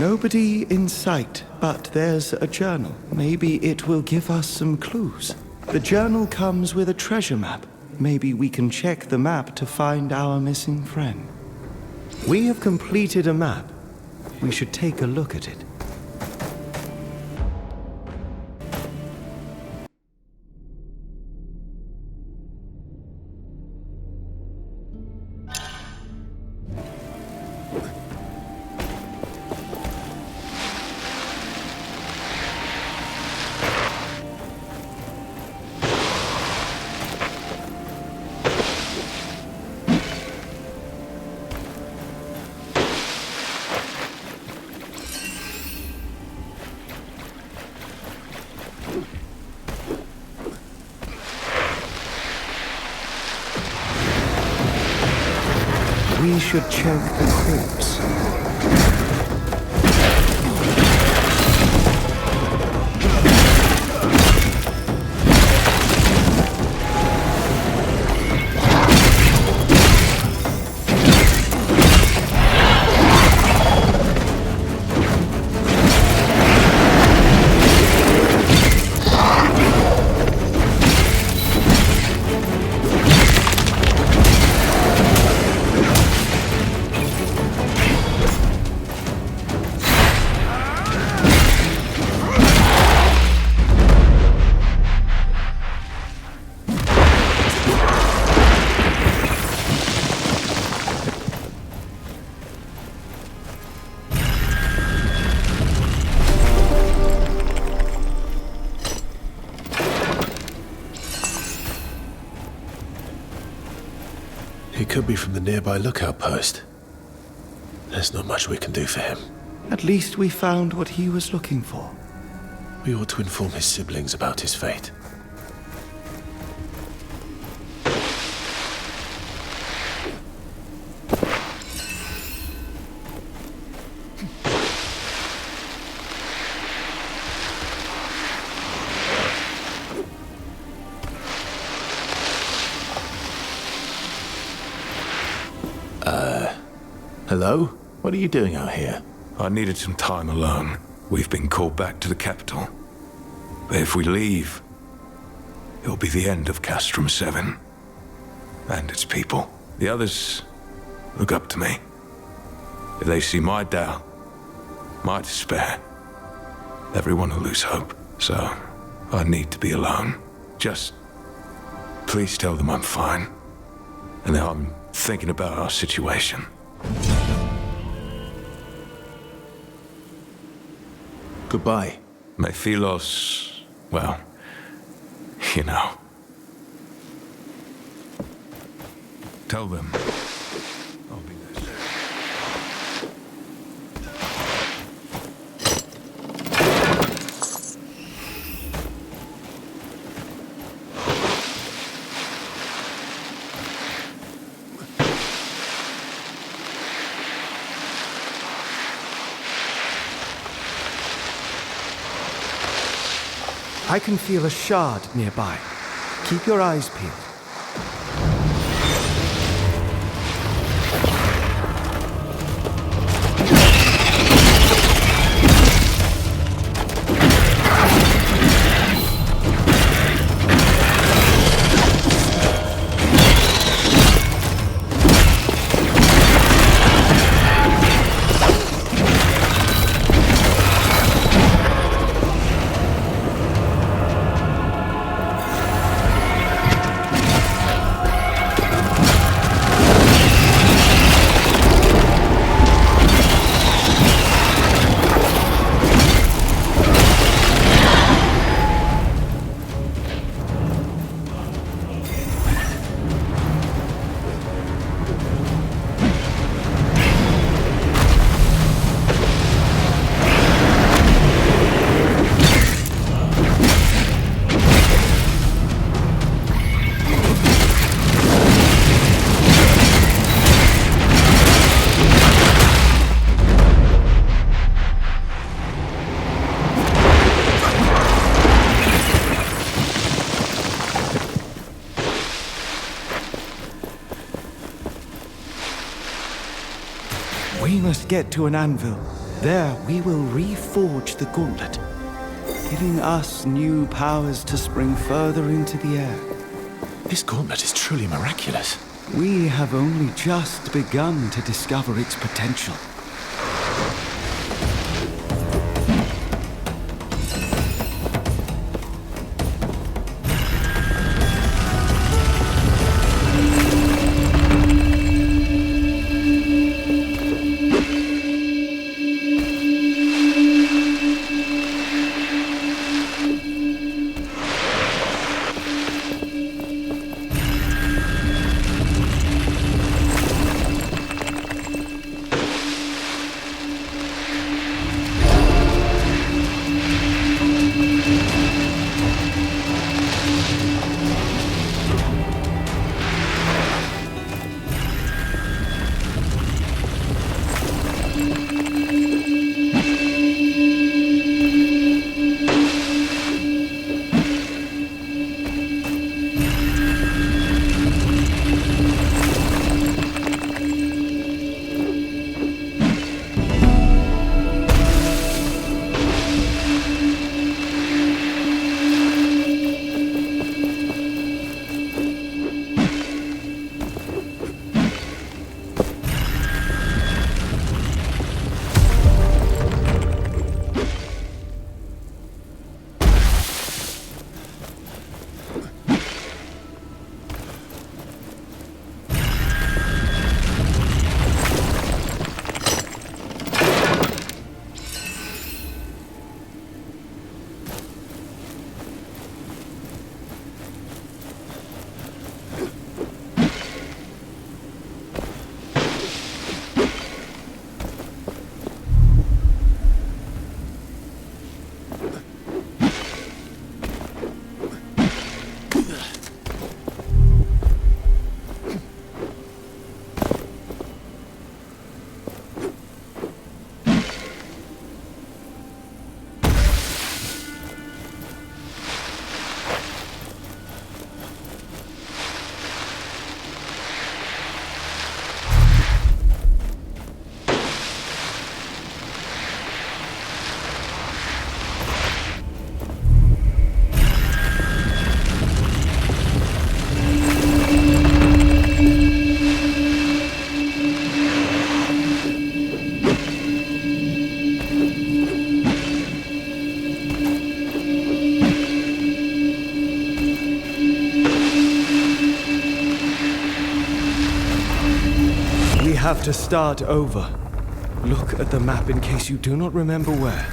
Speaker 19: Nobody in sight, but there's a journal. Maybe it will give us some clues. The journal comes with a treasure map. Maybe we can check the map to find our missing friend. We have completed a map. We should take a look at it. We should check the crypts.
Speaker 2: He could be from the nearby lookout post. There's not much we can do for him.
Speaker 19: At least we found what he was looking for.
Speaker 2: We ought to inform his siblings about his fate. Hello? What are you doing out here?
Speaker 9: I needed some time alone. We've been called back to the capital. But if we leave, it'll be the end of Castrum 7. And its people. The others look up to me. If they see my doubt, my despair, everyone will lose hope. So, I need to be alone. Just please tell them I'm fine. And that I'm thinking about our situation.
Speaker 2: Goodbye.
Speaker 9: Mephilos, well, you know. Tell them I'll be there soon.
Speaker 19: I can feel a shard nearby. Keep your eyes peeled. We must get to an anvil. There, we will reforge the gauntlet, giving us new powers to spring further into the air.
Speaker 2: This gauntlet is truly miraculous.
Speaker 19: We have only just begun to discover its potential. Have to start over. Look at the map in case you do not remember where.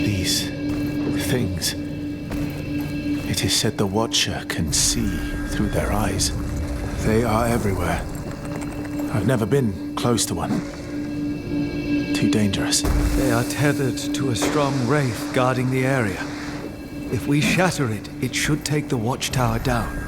Speaker 2: These things. It is said the Watcher can see through their eyes. They are everywhere. I've never been close to one. Too dangerous.
Speaker 19: They are tethered to a strong wraith guarding the area. If we shatter it, it should take the watchtower down.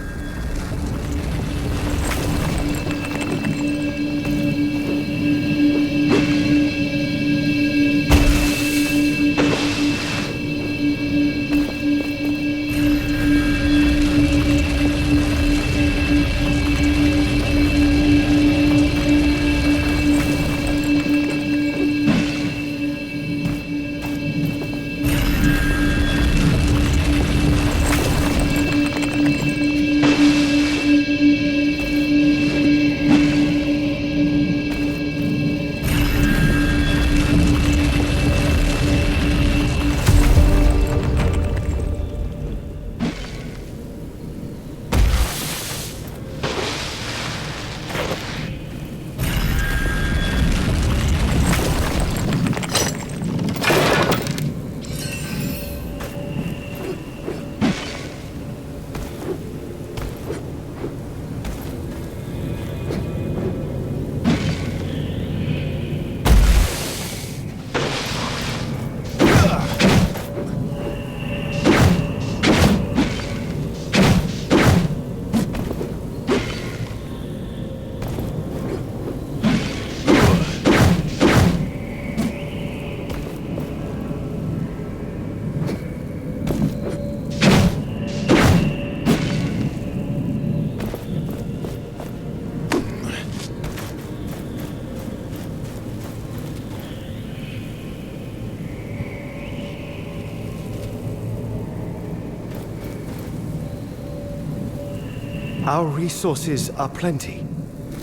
Speaker 19: Our resources are plenty.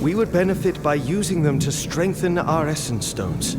Speaker 19: We would benefit by using them to strengthen our essence stones.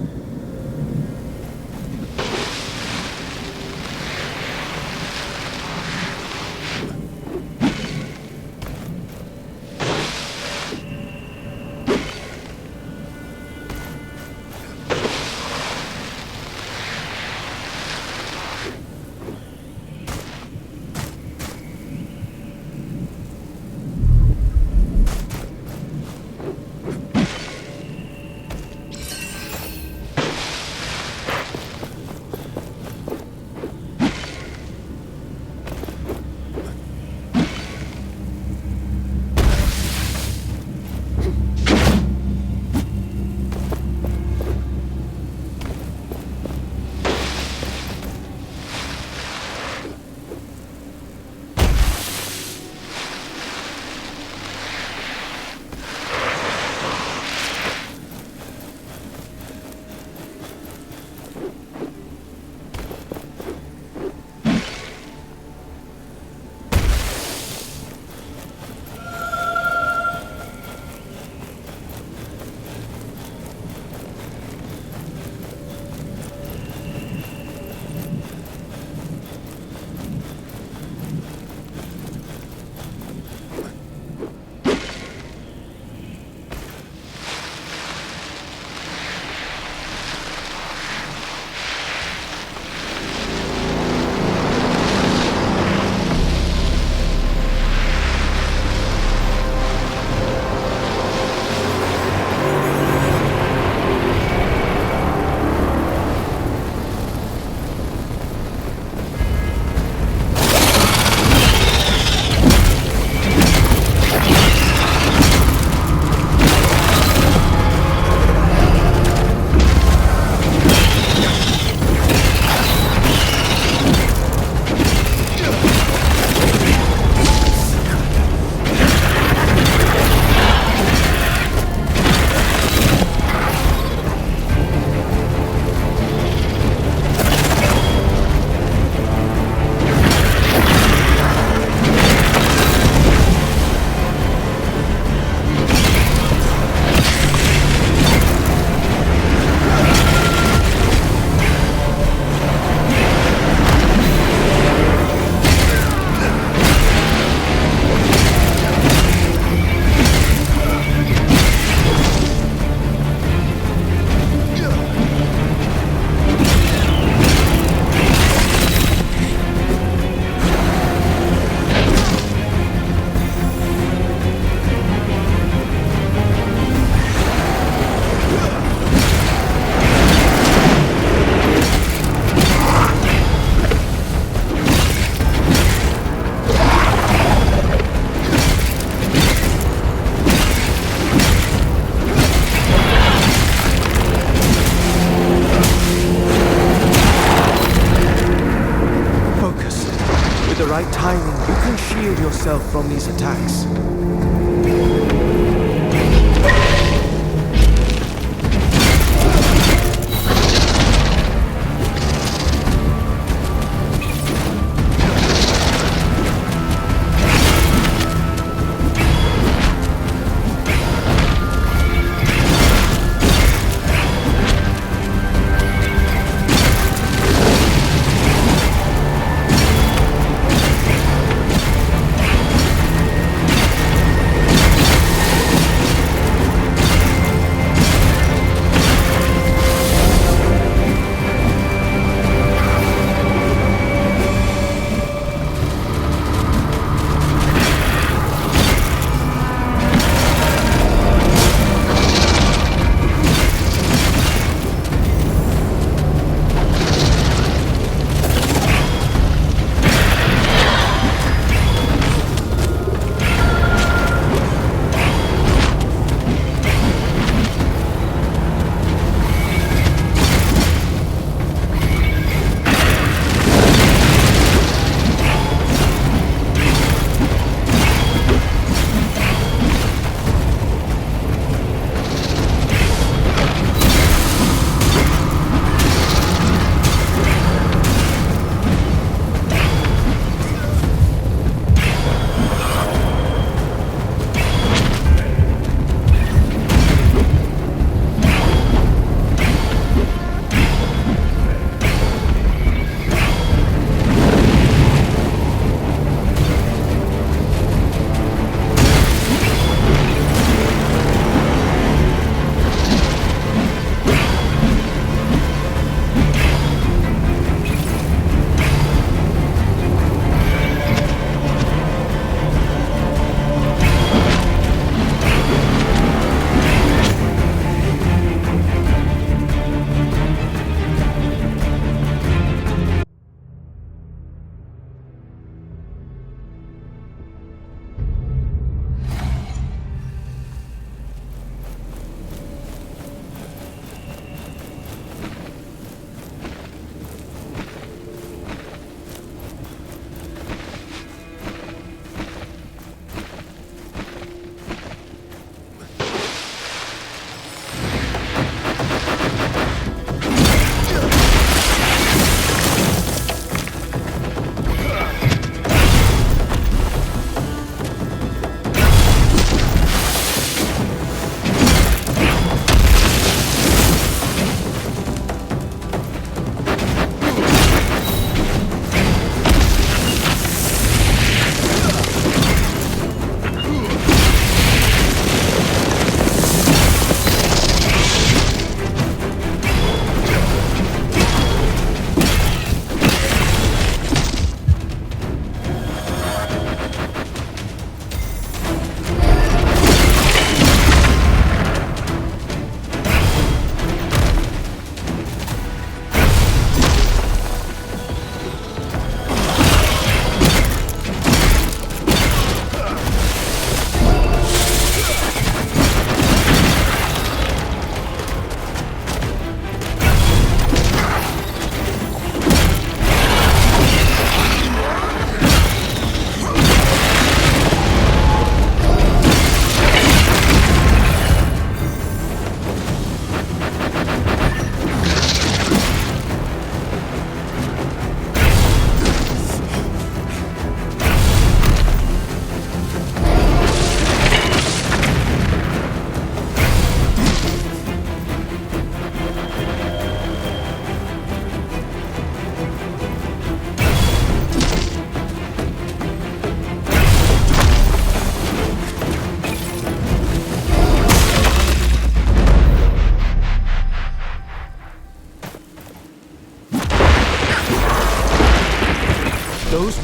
Speaker 19: Yourself from these attacks.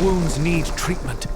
Speaker 19: wounds need treatment.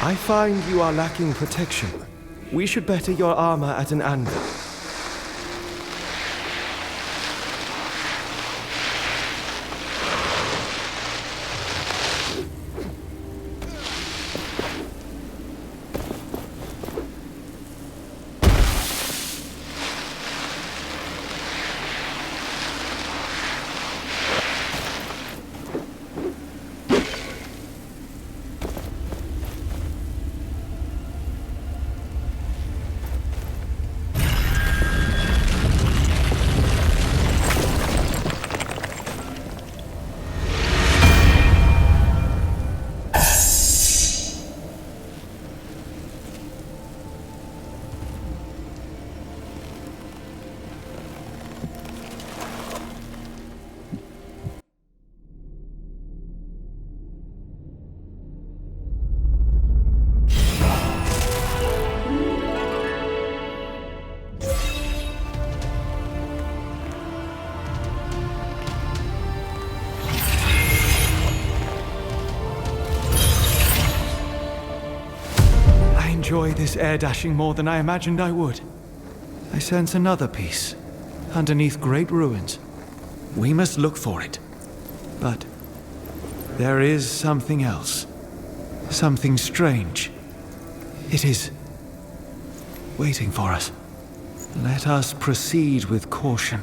Speaker 19: I find you are lacking protection. We should better your armor at an anvil. enjoy this air dashing more than I imagined I would. I sense another piece, underneath great ruins. We must look for it. But there is something else. Something strange. It is waiting for us. Let us proceed with caution.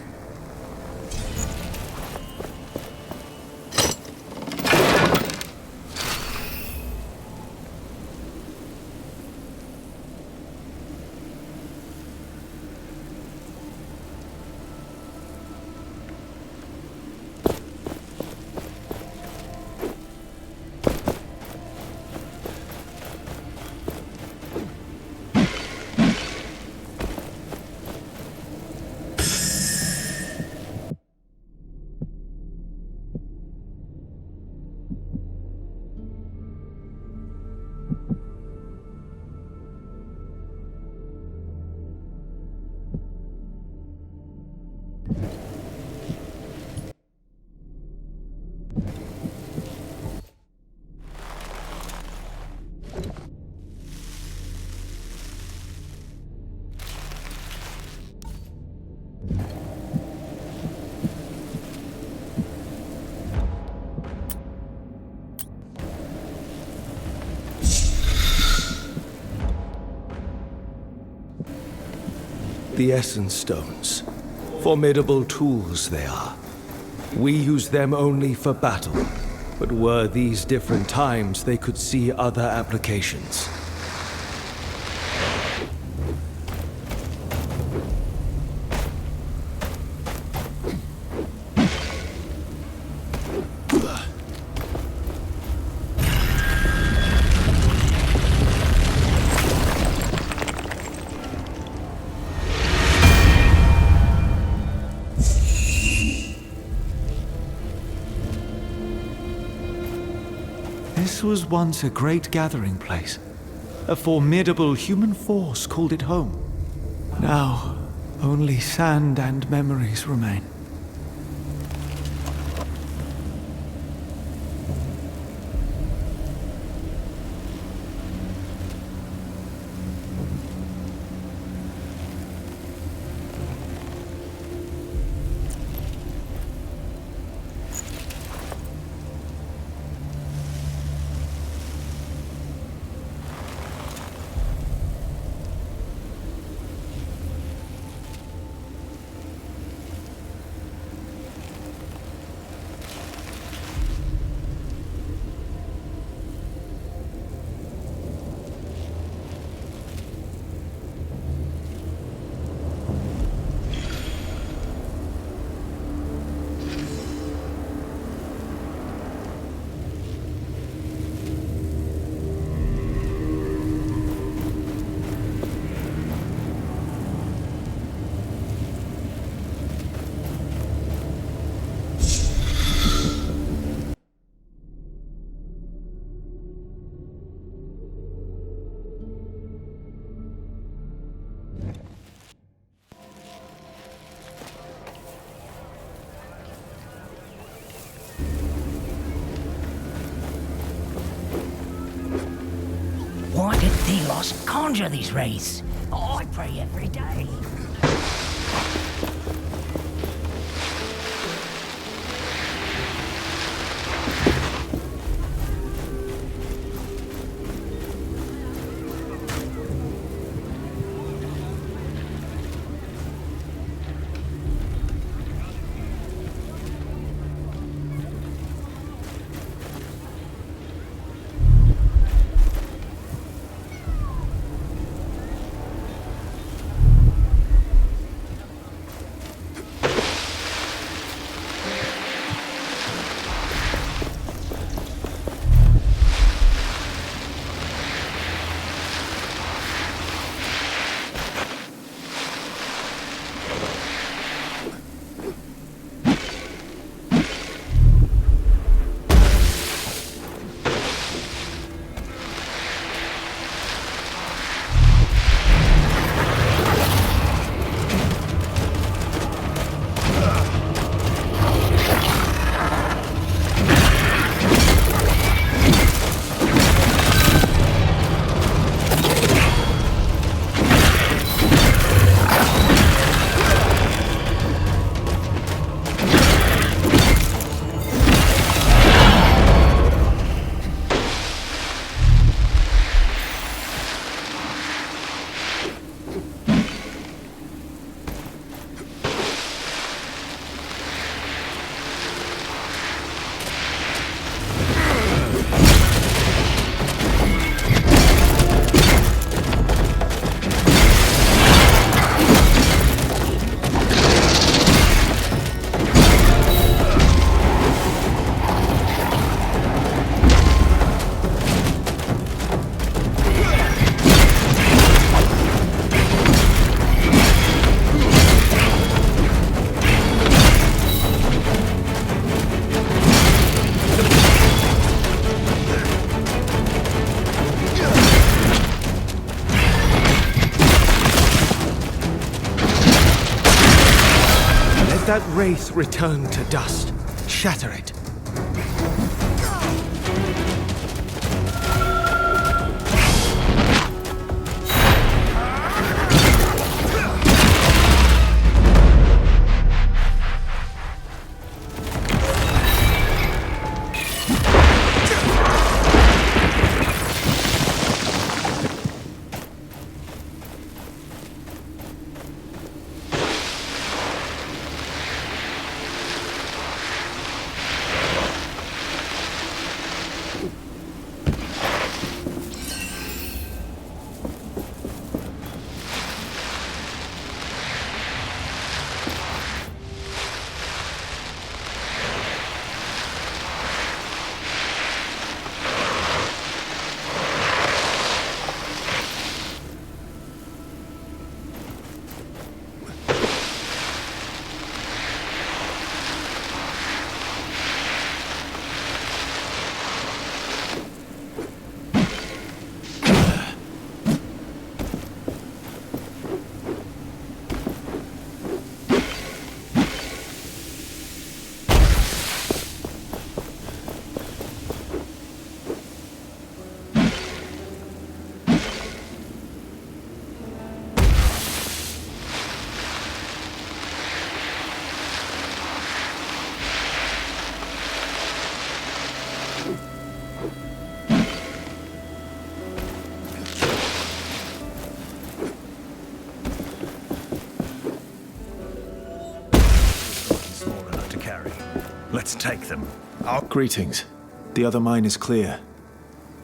Speaker 10: The Essence Stones. Formidable tools they are. We use them only for battle, but were these different times, they could see other applications.
Speaker 19: This was once a great gathering place. A formidable human force called it home. Now, only sand and memories remain.
Speaker 3: Why did Thelos conjure these wraiths? Oh, I pray every day.
Speaker 10: that wraith return to dust. Shatter it.
Speaker 21: Let's take them.
Speaker 2: Greetings. The other mine is clear.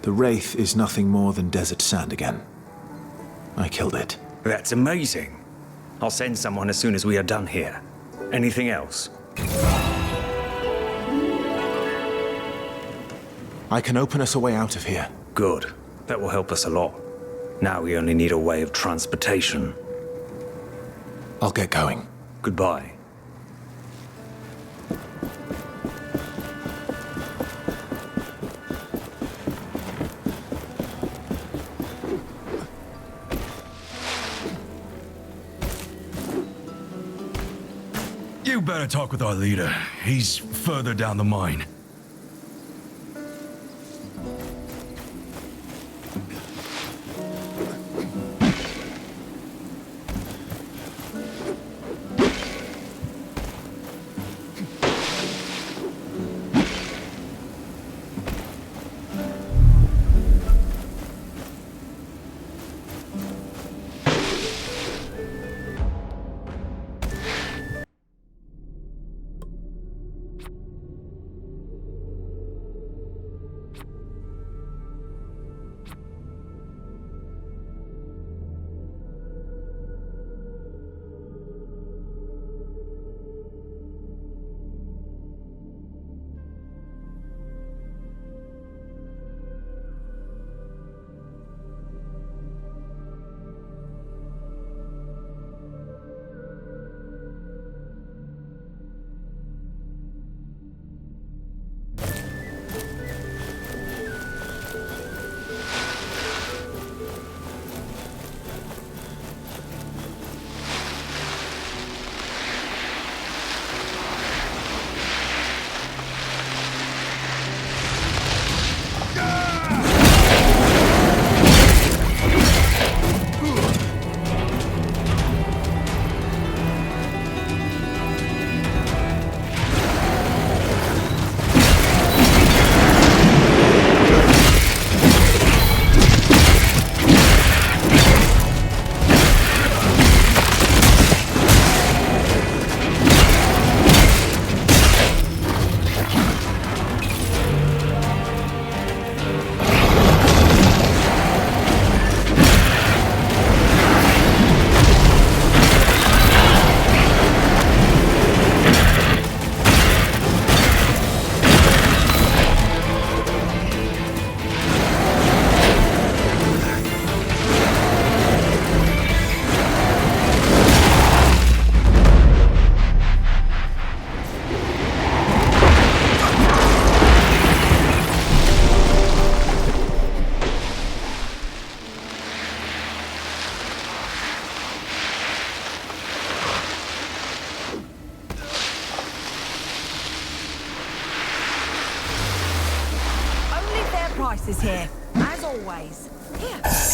Speaker 2: The wraith is nothing more than desert sand again. I killed it.
Speaker 21: That's amazing. I'll send someone as soon as we are done here. Anything else?
Speaker 2: I can open us a way out of here.
Speaker 21: Good. That will help us a lot. Now we only need a way of transportation.
Speaker 2: I'll get going.
Speaker 21: Goodbye.
Speaker 15: You better talk with our leader. He's further down the mine.
Speaker 12: prices here, as always. Here,